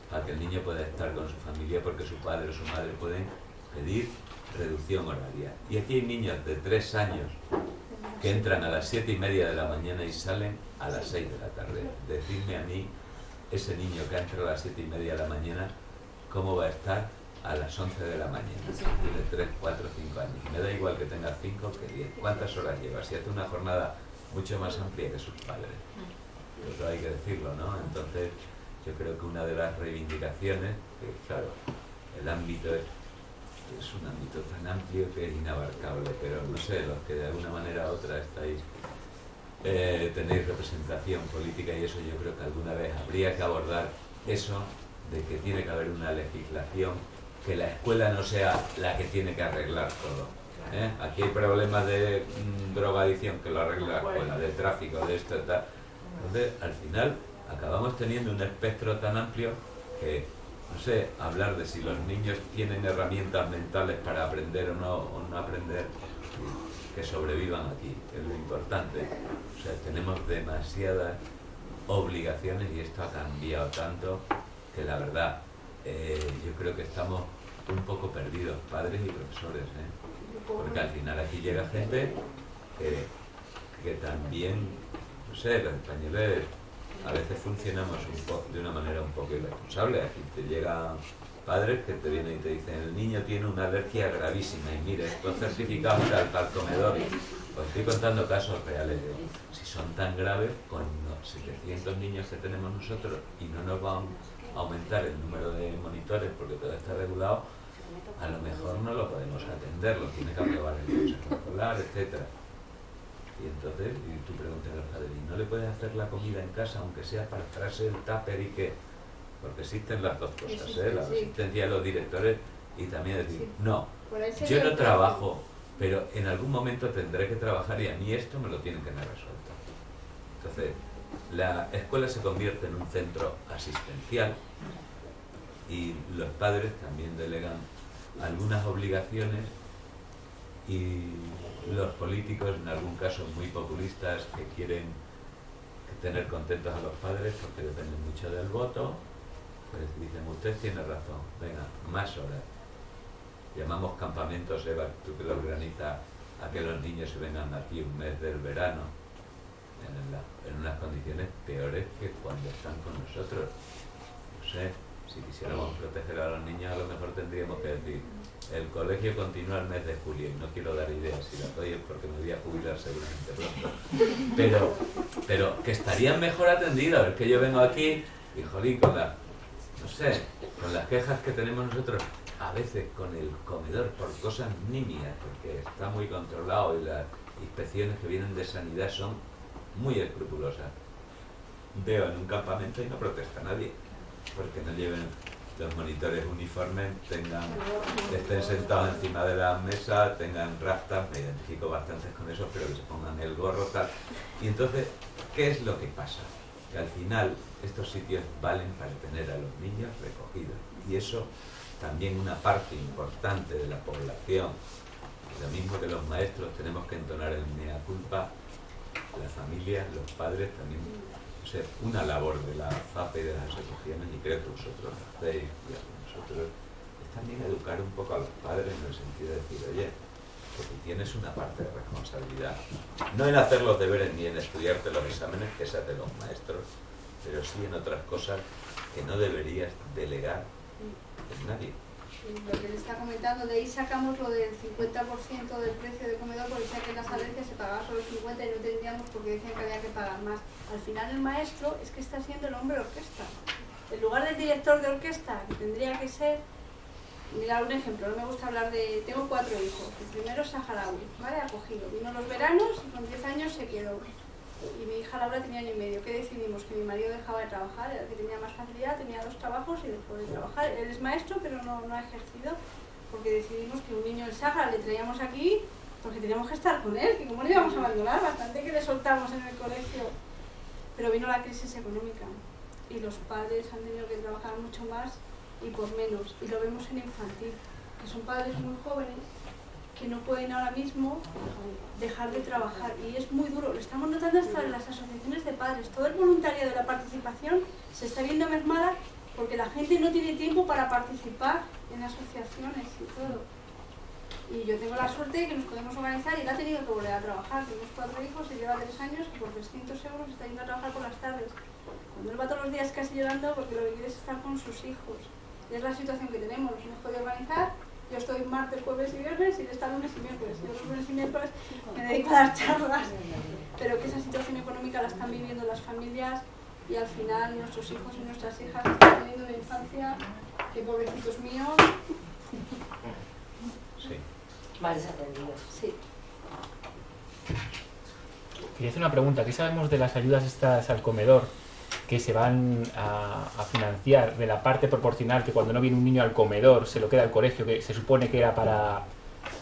para que el niño pueda estar con su familia, porque su padre o su madre pueden pedir reducción horaria. Y aquí hay niños de 3 años que entran a las 7:30 de la mañana y salen a las 6 de la tarde. Decidme a mí, ese niño que entra a las 7:30 de la mañana, ¿cómo va a estar a las 11 de la mañana? Tiene 3, 4, 5 años. Me da igual que tenga 5 que 10. ¿Cuántas horas lleva? Si hace una jornada mucho más amplia que sus padres. Eso hay que decirlo, ¿no? Entonces, yo creo que una de las reivindicaciones, que claro, el ámbito es un ámbito tan amplio que es inabarcable, pero no sé, los que de alguna manera u otra estáis, tenéis representación política y eso, yo creo que alguna vez habría que abordar eso de que tiene que haber una legislación, que la escuela no sea la que tiene que arreglar todo. Aquí hay problemas de drogadicción que lo arregla la escuela, de tráfico, de esto y tal. Entonces, al final, acabamos teniendo un espectro tan amplio que, no sé, hablar de si los niños tienen herramientas mentales para aprender o no aprender, que sobrevivan aquí, es lo importante. O sea, tenemos demasiadas obligaciones y esto ha cambiado tanto que la verdad, yo creo que estamos un poco perdidos, padres y profesores, porque al final aquí llega gente que también, no sé, los españoles a veces funcionamos de una manera un poco irresponsable. Aquí te llegan padres que te vienen y te dicen: el niño tiene una alergia gravísima y mire, estos certificados al comedor. Os estoy contando casos reales. Si son tan graves, con los 700 niños que tenemos nosotros y no nos van a aumentar el número de monitores porque todo está regulado, a lo mejor no lo podemos atender, lo tiene que aprobar el consejo escolar, etcétera. Y entonces, y tú preguntas a los padres, ¿y no le puedes hacer la comida en casa, aunque sea para traerse el tupper y qué? Porque existen las dos cosas, la asistencia de los directores y también decir, no, yo no trabajo, pero en algún momento tendré que trabajar y a mí esto me lo tienen que tener resuelto. Entonces, la escuela se convierte en un centro asistencial y los padres también delegan algunas obligaciones y los políticos, en algún caso muy populistas, que quieren tener contentos a los padres porque dependen mucho del voto, pues dicen: usted tiene razón, venga, más horas. Llamamos campamentos, Eva, tú que lo organizas, a que los niños se vengan aquí un mes del verano en unas condiciones peores que cuando están con nosotros. No sé, si quisiéramos proteger a los niños, a lo mejor tendríamos que decir: el colegio continúa el mes de julio, y no quiero dar ideas, si las doy es porque me voy a jubilar seguramente pronto, pero que estarían mejor atendidos. Es que yo vengo aquí y jolín, con las quejas que tenemos nosotros a veces con el comedor por cosas nimias, porque está muy controlado y las inspecciones que vienen de sanidad son muy escrupulosas. Veo en un campamento y no protesta nadie, porque no lleven los monitores uniformes, estén sentados encima de la mesa, tengan rastas, me identifico bastante con eso, pero que se pongan el gorro, tal. Y entonces, ¿qué es lo que pasa? Que al final estos sitios valen para tener a los niños recogidos, y eso también una parte importante de la población, lo mismo que los maestros tenemos que entonar el mea culpa, las familias, los padres también. O sea, una labor de la FAPE y de las asociaciones, y creo que vosotros lo hacéis, y nosotros, es también educar un poco a los padres en el sentido de decir: oye, porque tienes una parte de responsabilidad, no en hacer los deberes ni en estudiarte los exámenes, que se hacen los maestros, pero sí en otras cosas que no deberías delegar en nadie. Lo que le está comentando, de ahí sacamos lo del 50% del precio de comedor, porque decía que las alergias se pagaba solo el 50% y no entendíamos porque decían que había que pagar más. Al final el maestro es que está siendo el hombre de orquesta. En lugar del director de orquesta, que tendría que ser... Mira, un ejemplo, no me gusta hablar de... Tengo 4 hijos. El primero es saharaui, ¿vale? Acogido. Vino los veranos y con 10 años se quedó. Y mi hija Laura tenía año y medio. ¿Qué decidimos? Que mi marido dejaba de trabajar, era el que tenía más facilidad, tenía 2 trabajos y dejó de trabajar. Él es maestro, pero no ha ejercido. porque decidimos que un niño del Sáhara le traíamos aquí porque teníamos que estar con él, que como no íbamos a abandonar, bastante que le soltamos en el colegio. Pero vino la crisis económica y los padres han tenido que trabajar mucho más y por menos. Y lo vemos en infantil, que son padres muy jóvenes que no pueden ahora mismo dejar de trabajar. Y es muy duro, lo estamos notando hasta en las asociaciones de padres. Todo el voluntariado de la participación se está viendo mermada porque la gente no tiene tiempo para participar en asociaciones y todo. Y yo tengo la suerte de que nos podemos organizar y él ha tenido que volver a trabajar. Tenemos 4 hijos y lleva 3 años y por 300 euros está yendo a trabajar por las tardes. Cuando él va todos los días casi llorando porque lo que quiere es estar con sus hijos. Y es la situación que tenemos, nos hemos podido organizar. Yo estoy martes, jueves y viernes y él está lunes y miércoles. Yo los lunes y miércoles me dedico a dar charlas. Pero que esa situación económica la están viviendo las familias y al final nuestros hijos y nuestras hijas están teniendo una infancia que pobrecitos míos. Sí. Más desatendidos. Sí. Quería hacer una pregunta. ¿Qué sabemos de las ayudas estas al comedor que se van a financiar de la parte proporcional que cuando no viene un niño al comedor se lo queda al colegio, que se supone que era para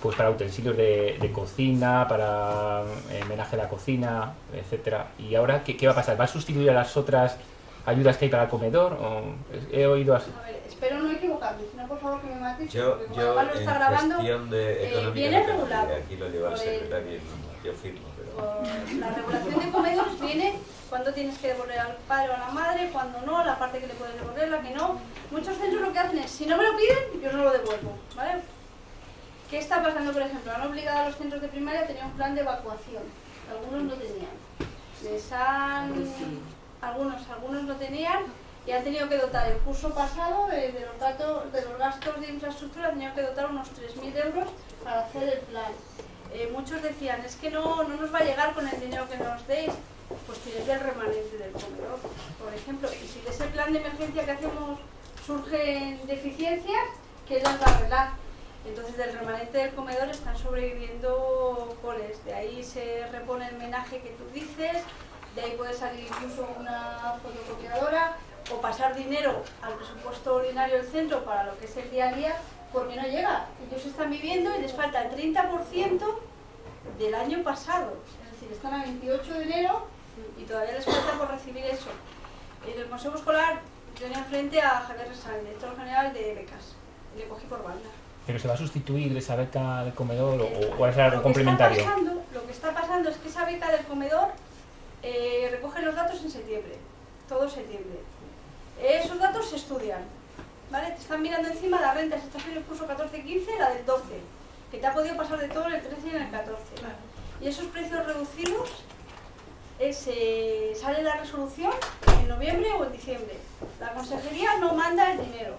utensilios de cocina, para homenaje a la cocina, etcétera? Y ahora, ¿qué va a pasar? ¿Va a sustituir a las otras ayudas que hay para el comedor? ¿O he oído así? A ver, espero no equivocarme, si no por favor que me mates. Yo Pablo está grabando, gestión de económica viene regulado. aquí lo lleva el secretario, yo firmo, pero... La regulación de comedores viene cuando tienes que devolver al padre o a la madre, cuando no, la parte que le puedes devolver, la que no. Muchos centros lo que hacen es, si no me lo piden, yo no lo devuelvo, ¿vale? ¿Qué está pasando, por ejemplo? Han obligado a los centros de primaria a tener un plan de evacuación. Algunos no tenían. Algunos no tenían y han tenido que dotar el curso pasado de los gastos de infraestructura, han tenido que dotar unos 3.000 euros para hacer el plan. Muchos decían, es que no nos va a llegar con el dinero que nos deis, pues tienes el remanente del comedor, por ejemplo. Y si de ese plan de emergencia que hacemos surgen deficiencias, ¿qué las va a arreglar? Entonces del remanente del comedor están sobreviviendo coles, de ahí se repone el menaje que tú dices, de ahí puede salir incluso una fotocopiadora o pasar dinero al presupuesto ordinario del centro para lo que es el día a día, porque no llega. Ellos están viviendo y les falta el 30% del año pasado, es decir, están a 28 de enero y todavía les falta por recibir eso. En el Consejo Escolar tenía enfrente a Javier Resal, director general de becas, y le cogí por banda. ¿Pero se va a sustituir esa beca del comedor o es algo complementario? Lo que está pasando es que esa beca del comedor recoge los datos en septiembre, todo septiembre. Esos datos se estudian, ¿vale? Te están mirando encima la renta, si estás en el curso 14-15, la del 12, que te ha podido pasar de todo en el 13 y en el 14. Y esos precios reducidos, sale la resolución en noviembre o en diciembre. La consejería no manda el dinero.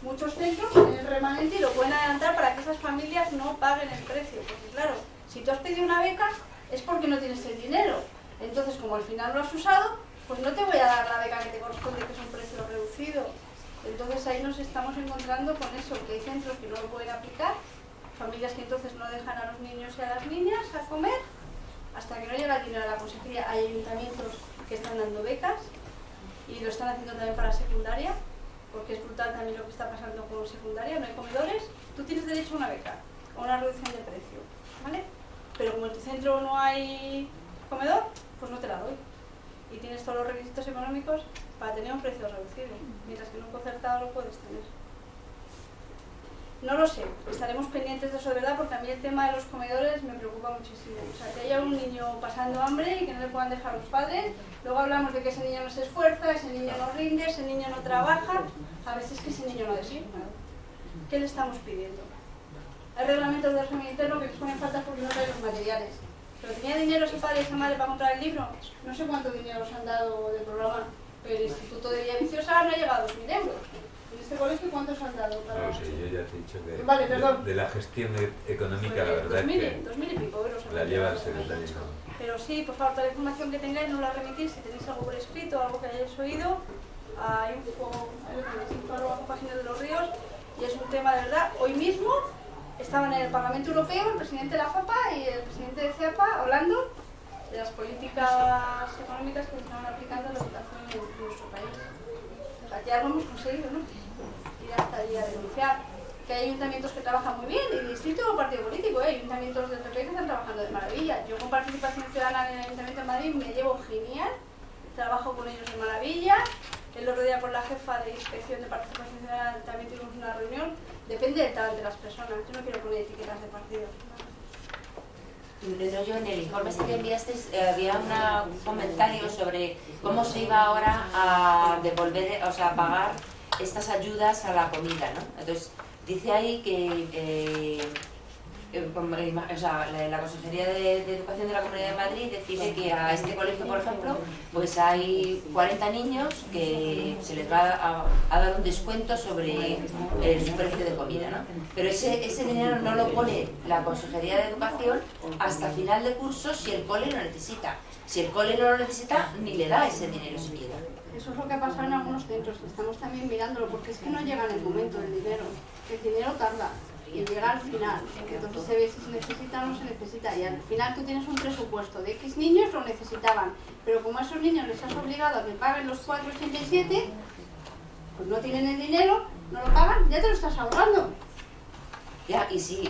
Muchos centros tienen el remanente y lo pueden adelantar para que esas familias no paguen el precio. Porque claro, si tú has pedido una beca es porque no tienes el dinero. Entonces, como al final lo has usado, pues no te voy a dar la beca que te corresponde, que es un precio reducido. Entonces ahí nos estamos encontrando con eso, que hay centros que no lo pueden aplicar, familias que entonces no dejan a los niños y a las niñas a comer, hasta que no llega el dinero a la consejería. Hay ayuntamientos que están dando becas y lo están haciendo también para secundaria, porque es brutal también lo que está pasando con secundaria, no hay comedores, tú tienes derecho a una beca, a una reducción de precio, ¿vale? Pero como en tu centro no hay comedor, pues no te la doy. Y tienes todos los requisitos económicos para tener un precio reducido, mientras que en un concertado lo puedes tener. No lo sé, estaremos pendientes de eso de verdad, porque a mí el tema de los comedores me preocupa muchísimo. O sea, que haya un niño pasando hambre y que no le puedan dejar los padres. Luego hablamos de que ese niño no se esfuerza, ese niño no rinde, ese niño no trabaja. A veces que ese niño no designa. ¿Qué le estamos pidiendo? Hay reglamentos de régimen interno que les ponen faltas porque no traen los materiales. Pero tenía dinero ese padre y esa madre para comprar el libro. No sé cuánto dinero os han dado del programa, pero el Instituto de Villa Viciosa no ha llegado a 2.000 euros. ¿En este colegio cuántos han dado? Para... No, sí, yo ya te he dicho que vale, perdón. De la gestión económica, la verdad 2000, es que 2000 y pico euros la lleva el secretario. Pero sí, por favor, toda la información que tengáis no la remitís. Si tenéis algo por escrito, algo que hayáis oído, a info@páginas de los ríos. Y es un tema de verdad. Hoy mismo estaban en el Parlamento Europeo el presidente de la FAPA y el presidente de CEAPA hablando de las políticas económicas que se están aplicando en la educación en nuestro país. O sea, que algo hemos conseguido, ¿no? Ir hasta allí a denunciar. que hay ayuntamientos que trabajan muy bien, y distinto al partido político, hay ayuntamientos del PP que están trabajando de maravilla. Yo con Participación Ciudadana en el Ayuntamiento de Madrid me llevo genial, trabajo con ellos de maravilla. El otro día con la jefa de Inspección de Participación Ciudadana también tuvimos una reunión. Depende del talento de las personas, yo no quiero poner etiquetas de partido. Pero yo en el informe que enviaste había un comentario sobre cómo se iba ahora a devolver, o sea, a pagar estas ayudas a la comida, ¿no? Entonces, dice ahí que o sea, la Consejería de Educación de la Comunidad de Madrid decide que a este colegio, por ejemplo, pues hay 40 niños que se les va a dar un descuento sobre su precio de comida, ¿no? Pero ese dinero no lo pone la Consejería de Educación hasta final de curso si el cole lo necesita. Si el cole no lo necesita, ni le da ese dinero siquiera. Eso es lo que ha pasado en algunos centros, estamos también mirándolo, porque es que no llega en el momento del dinero. El dinero tarda y llega al final, entonces se ve si se necesita o no se necesita, y al final tú tienes un presupuesto de X niños lo necesitaban, pero como a esos niños les has obligado a que paguen los 4,87, pues no tienen el dinero, no lo pagan, ya te lo estás ahorrando. Ya, y si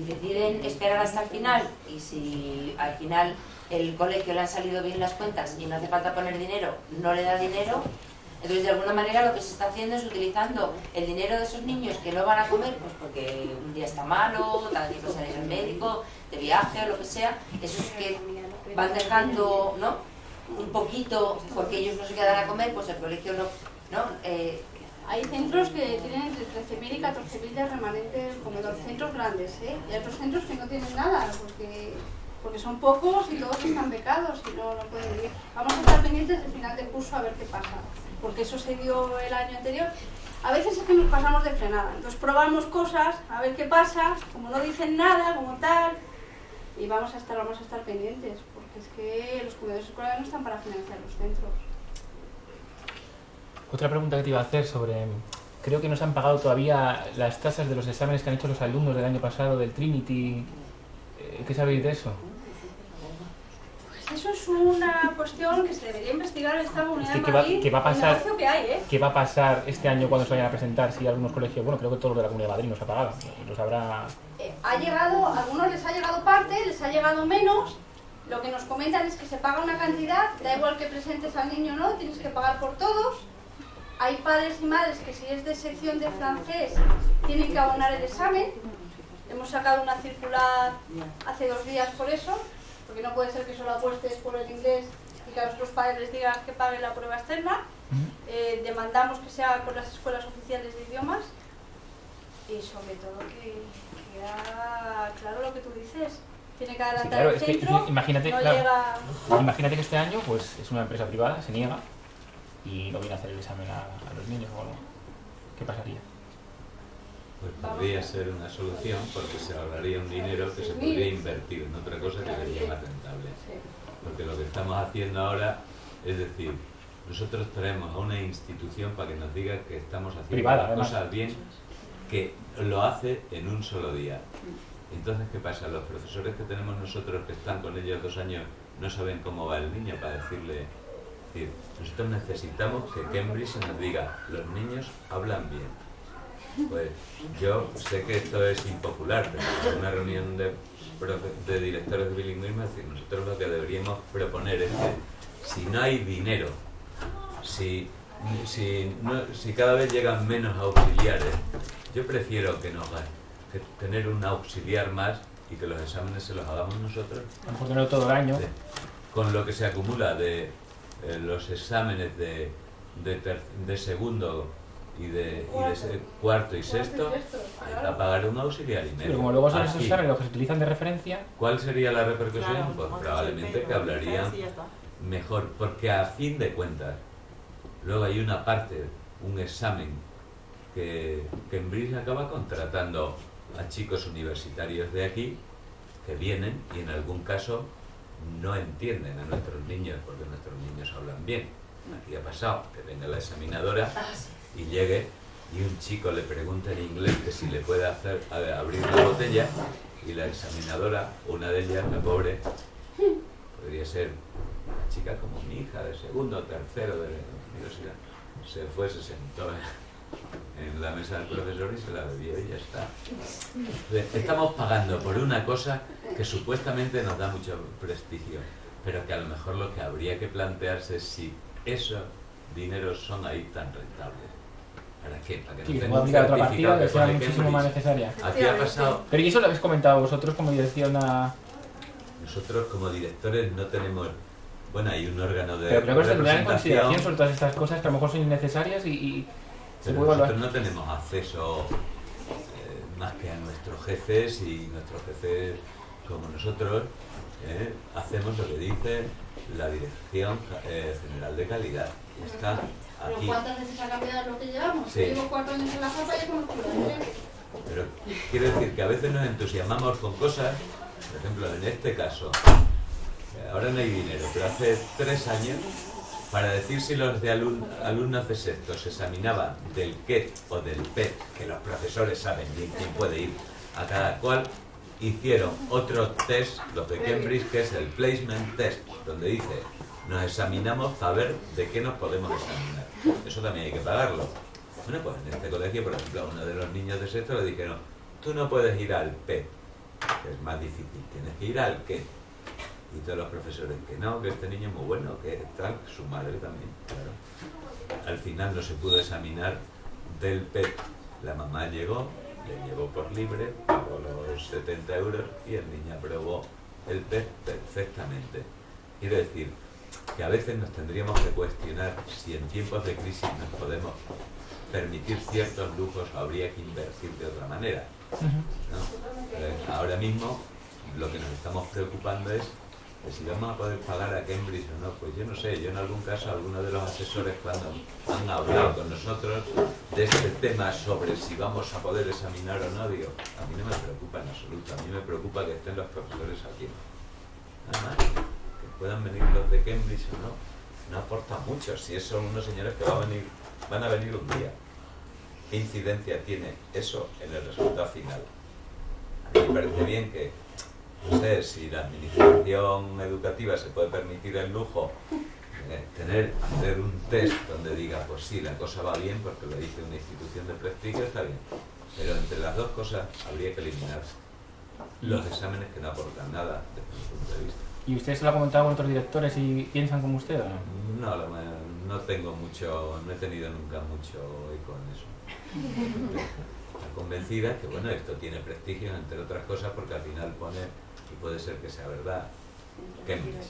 deciden esperar hasta el final, y si al final el colegio le han salido bien las cuentas y no hace falta poner dinero, no le da dinero, entonces de alguna manera lo que se está haciendo es utilizando el dinero de esos niños que no van a comer, pues porque un día está malo, tal día puede salir el médico, de viaje o lo que sea, esos que van dejando, ¿no?, un poquito porque ellos no se quedan a comer, pues el colegio no. Hay centros que tienen entre 13.000 y 14.000 de remanente del comedor, centros grandes, ¿eh? Y hay otros centros que no tienen nada, porque son pocos y todos están becados y no pueden vivir. Vamos a estar pendientes del final del curso a ver qué pasa, porque eso se dio el año anterior. A veces es que nos pasamos de frenada, entonces probamos cosas, a ver qué pasa, como no dicen nada, como tal, y vamos a estar pendientes, porque es que los comedores escolares no están para financiar los centros. Otra pregunta que te iba a hacer sobre... Creo que no se han pagado todavía las tasas de los exámenes que han hecho los alumnos del año pasado del Trinity. ¿Qué sabéis de eso? Pues eso es una cuestión que se debería investigar en esta comunidad de Madrid. ¿Qué va a pasar, el negocio que hay, ¿Qué va a pasar este año cuando se vayan a presentar? Si algunos colegios, bueno, creo que todos los de la Comunidad de Madrid no se ha pagado, los habrá... Ha llegado, a algunos les ha llegado parte, les ha llegado menos. Lo que nos comentan es que se paga una cantidad, da igual que presentes al niño o no, tienes que pagar por todos. Hay padres y madres que si es de sección de francés tienen que abonar el examen. Hemos sacado una circular hace 2 días por eso, porque no puede ser que solo apuestes por el inglés y que a los padres les digas que paguen la prueba externa. Demandamos que sea con las escuelas oficiales de idiomas y sobre todo que queda claro lo que tú dices. Tiene que adelantar, sí, claro, el centro, imagínate, no claro, llega... Imagínate que este año pues es una empresa privada, se niega y no viene a hacer el examen a los niños o algo. ¿Qué pasaría? Pues podría ser una solución porque se ahorraría un dinero que se podría invertir en otra cosa que sería más rentable. Porque lo que estamos haciendo ahora es decir, nosotros traemos a una institución para que nos diga que estamos haciendo privada, las cosas bien, que lo hace en un solo día. Entonces, ¿qué pasa? Los profesores que tenemos nosotros que están con ellos 2 años no saben cómo va el niño para decirle... Es decir, nosotros necesitamos que Cambridge nos diga, los niños hablan bien. Pues yo sé que esto es impopular, pero en una reunión de directores de bilingüismo, es decir, nosotros lo que deberíamos proponer es que si no hay dinero, si cada vez llegan menos auxiliares, yo prefiero que tener un auxiliar más y que los exámenes se los hagamos nosotros. A lo mejor tenerlo todo el año. Con lo que se acumula de los exámenes de segundo y de cuarto y sexto, a pagar un auxiliar y medio. Pero como luego son esos exámenes los que se utilizan de referencia... ¿Cuál sería la repercusión? Pues probablemente que hablarían mejor, porque a fin de cuentas, luego hay una parte, un examen, que Cambridge acaba contratando a chicos universitarios de aquí que vienen y en algún caso no entienden a nuestros niños porque nuestros niños hablan bien. Aquí ha pasado que venga la examinadora y llegue y un chico le pregunta en inglés que si le puede abrir una botella y la examinadora, una de ellas, la pobre, podría ser una chica como mi hija de segundo o tercero de la universidad, se fue, se sentó en la mesa del profesor y se la bebió y ya está. Estamos pagando por una cosa que supuestamente nos da mucho prestigio, pero que a lo mejor lo que habría que plantearse es si esos dineros son ahí tan rentables. ¿Para qué? Para que Sí, no se tenga puede un aplicar otra certificado partida que que sea pone muchísimo más Cambridge. necesaria. Aquí ha pasado... Pero ¿y eso lo habéis comentado vosotros como dirección a...? Nosotros como directores no tenemos... Bueno, hay un órgano de Pero creo que se tendrán en consideración representación, sobre todas estas cosas que a lo mejor son innecesarias y se pero puede evaluar. nosotros no tenemos acceso más que a nuestros jefes, y nuestros jefes como nosotros hacemos lo que dice la Dirección General de Calidad. Está ¿Pero aquí. cuántas veces ha cambiado lo que llevamos? Sí. Yo llevo 4 años en la FAPA y como Pero quiero decir que a veces nos entusiasmamos con cosas, por ejemplo, en este caso, ahora no hay dinero, pero hace 3 años, para decir si los de alumnos de sexto se examinaban del QET o del PET, que los profesores saben bien quién puede ir a cada cual, hicieron otro test, los de Cambridge, que es el Placement Test, donde dice, nos examinamos para ver de qué nos podemos examinar. Eso también hay que pagarlo. Bueno, pues en este colegio, por ejemplo, a uno de los niños de sexto le dijeron, tú no puedes ir al PET, que es más difícil, tienes que ir al QET. Y todos los profesores, que no, que este niño es muy bueno, que tal, su madre también, claro. Al final no se pudo examinar del PET. La mamá llegó, le llevó por libre, pagó los 70 euros y el niño aprobó el PET perfectamente. Quiero decir que a veces nos tendríamos que cuestionar si en tiempos de crisis nos podemos permitir ciertos lujos o habría que invertir de otra manera, ¿no? Ahora mismo lo que nos estamos preocupando es que si vamos a poder pagar a Cambridge o no. Pues yo no sé, yo en algún caso, algunos de los asesores cuando han hablado con nosotros de este tema sobre si vamos a poder examinar o no, digo, a mí no me preocupa en absoluto, a mí me preocupa que estén los profesores aquí. Nada más, que puedan venir los de Cambridge o no aporta mucho, si son unos señores que van a venir un día. ¿Qué incidencia tiene eso en el resultado final? A mí me parece bien que, no sé, si la administración educativa se puede permitir el lujo de hacer un test donde diga, pues sí, la cosa va bien porque lo dice una institución de prestigio, está bien. Pero entre las dos cosas habría que eliminar los exámenes que no aportan nada desde mi punto de vista. ¿Y usted se lo ha comentado con otros directores y piensan como usted o no? No tengo mucho, no he tenido nunca mucho eco en eso. Está convencida que bueno, esto tiene prestigio, entre otras cosas, porque al final pone, y puede ser que sea verdad, Cambridge.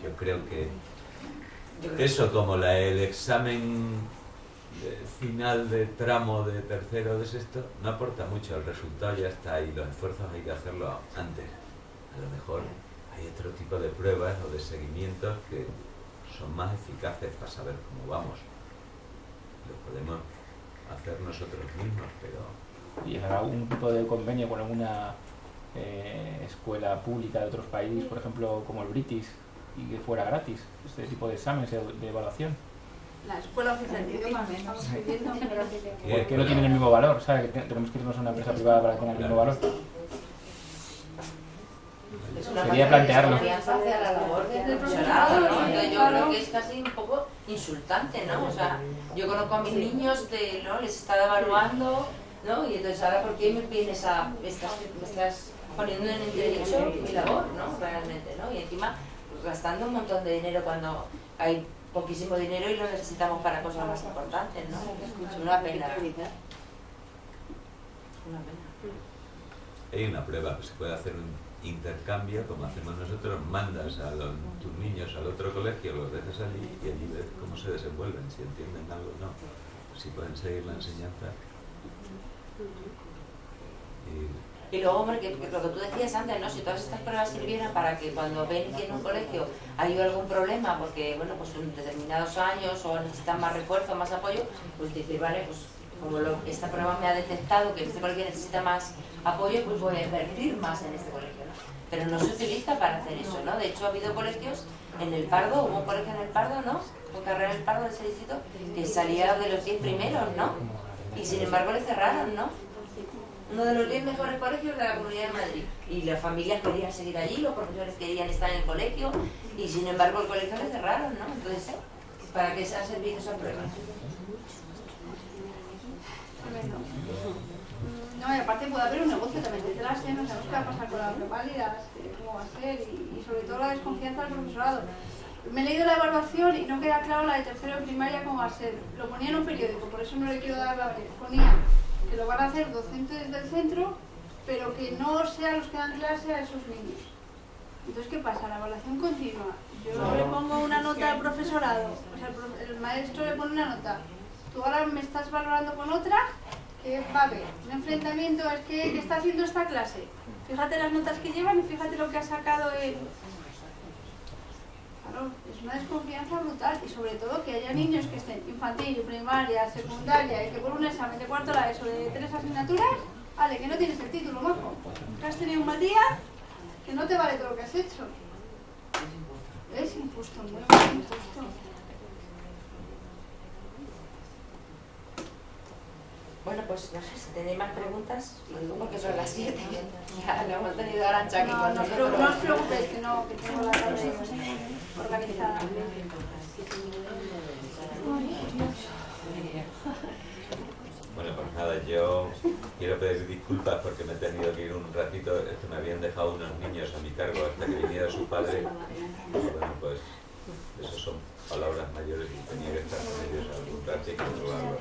Yo creo que eso, como el examen final de tramo de tercero o de sexto, no aporta mucho, el resultado ya está ahí, los esfuerzos hay que hacerlo antes. A lo mejor hay otro tipo de pruebas o de seguimientos que son más eficaces para saber cómo vamos. Lo podemos hacer nosotros mismos, pero... ¿Y habrá algún tipo de convenio con alguna escuela pública de otros países, por ejemplo, como el British, y que fuera gratis este tipo de exámenes de evaluación? La escuela oficial de idiomas que estamos pidiendo. ¿Por qué no tienen el mismo valor? ¿Sabe? Que tenemos que irnos a una empresa privada para tener el mismo valor. Sería plantearlo. Hacia la labor del profesorado, ¿no? Entonces yo creo que es casi un poco insultante, ¿no? O sea, yo conozco a mis niños, ¿no? Les estaba evaluando, ¿no? Y entonces ahora, ¿por qué me vienes me estás poniendo en entredicho mi labor, ¿no? Realmente, ¿no? Y encima pues, gastando un montón de dinero cuando hay poquísimo dinero y lo necesitamos para cosas más importantes, ¿no? Es una pena. Una pena. Hay una prueba, se puede hacer un intercambio, como hacemos nosotros, mandas a tus niños al otro colegio, los dejas allí y allí ves cómo se desenvuelven, si entienden algo o no, si pueden seguir la enseñanza. Y luego, hombre, que lo que tú decías antes, ¿no? Si todas estas pruebas sirvieran para que cuando ven que en un colegio hay algún problema, porque, bueno, pues en determinados años o necesitan más refuerzo, más apoyo, pues decir, vale, pues como esta prueba me ha detectado que este colegio necesita más apoyo, pues voy a invertir más en este colegio, ¿no? Pero no se utiliza para hacer eso, ¿no? De hecho, ha habido colegios en el Pardo, hubo un colegio en el Pardo, ¿no? Con carrera en el Pardo de ese distrito, que salía de los 10 primeros, ¿no? Y sin embargo le cerraron, ¿no? Uno de los 10 mejores colegios de la Comunidad de Madrid. Y las familias querían seguir allí, los profesores querían estar en el colegio, y sin embargo el colegio le cerraron, ¿no? Entonces, ¿para qué se han servido esas pruebas? tremendo. No, y aparte puede haber un negocio también de clase, no sabemos qué va a pasar con las reválidas, cómo va a ser, y sobre todo la desconfianza del profesorado. Me he leído la evaluación y no queda claro la de tercero de primaria cómo va a ser. Lo ponía en un periódico, por eso no le quiero dar la vez. Ponía que lo van a hacer docentes del centro, pero que no sean los que dan clase a esos niños. Entonces, ¿qué pasa? La evaluación continua. Yo le pongo una nota al profesorado, o sea, el maestro le pone una nota. Tú ahora me estás valorando con otra, que va a haber un enfrentamiento, es que ¿qué está haciendo esta clase? Fíjate las notas que llevan y fíjate lo que ha sacado él. Claro, es una desconfianza brutal y sobre todo que haya niños que estén infantil, primaria, secundaria y que por un examen de cuarto la ESO de 3 asignaturas, vale, que no tienes el título, majo, que has tenido un mal día, que no te vale todo lo que has hecho. Es injusto, muy injusto. Bueno, pues no sé si tenéis más preguntas, lo digo porque son las 7. Ya lo hemos tenido a Arantxa aquí con nosotros. No os preocupéis, que no, que tengo la tarde organizada. Bueno, pues nada, yo quiero pedir disculpas porque me he tenido que ir un ratito, es que me habían dejado unos niños a mi cargo hasta que viniera su padre. Bueno, pues eso son palabras mayores y tenía que estar con ellos algún rato y controlarlos.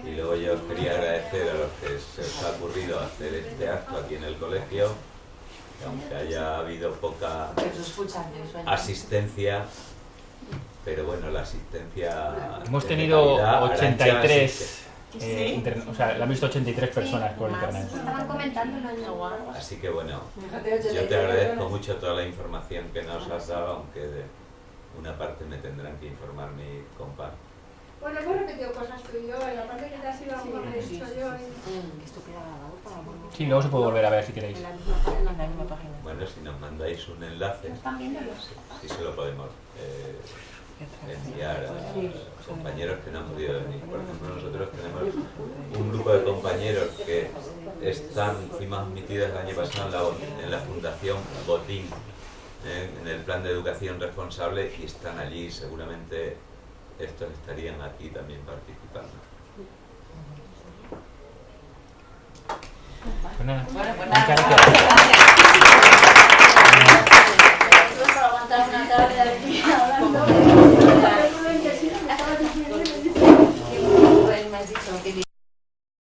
Y luego yo os quería agradecer a los que se os ha ocurrido hacer este acto aquí en el colegio, que aunque haya habido poca asistencia, pero bueno, la asistencia... Hemos tenido calidad, 83... ¿Sí? o sea, la han visto 83 personas por internet. Estaban comentando Así que bueno, yo te agradezco mucho toda la información que nos has dado, aunque de una parte me tendrán que informar mi compa. Bueno, hemos repetido cosas tú y yo, en la parte que te has ido a lo he dicho yo. Sí, luego se puede volver a ver si queréis. Bueno, si nos mandáis un enlace, sí se lo podemos enviar a compañeros que no han podido venir. Por ejemplo, nosotros tenemos un grupo de compañeros que fuimos admitidos el año pasado en la Fundación Botín, en el plan de educación responsable, y están allí. Seguramente estos estarían aquí también participando. Bueno, pues muchas nada. gracias. Para aguantar una tarde aquí hablando. Pues me has dicho que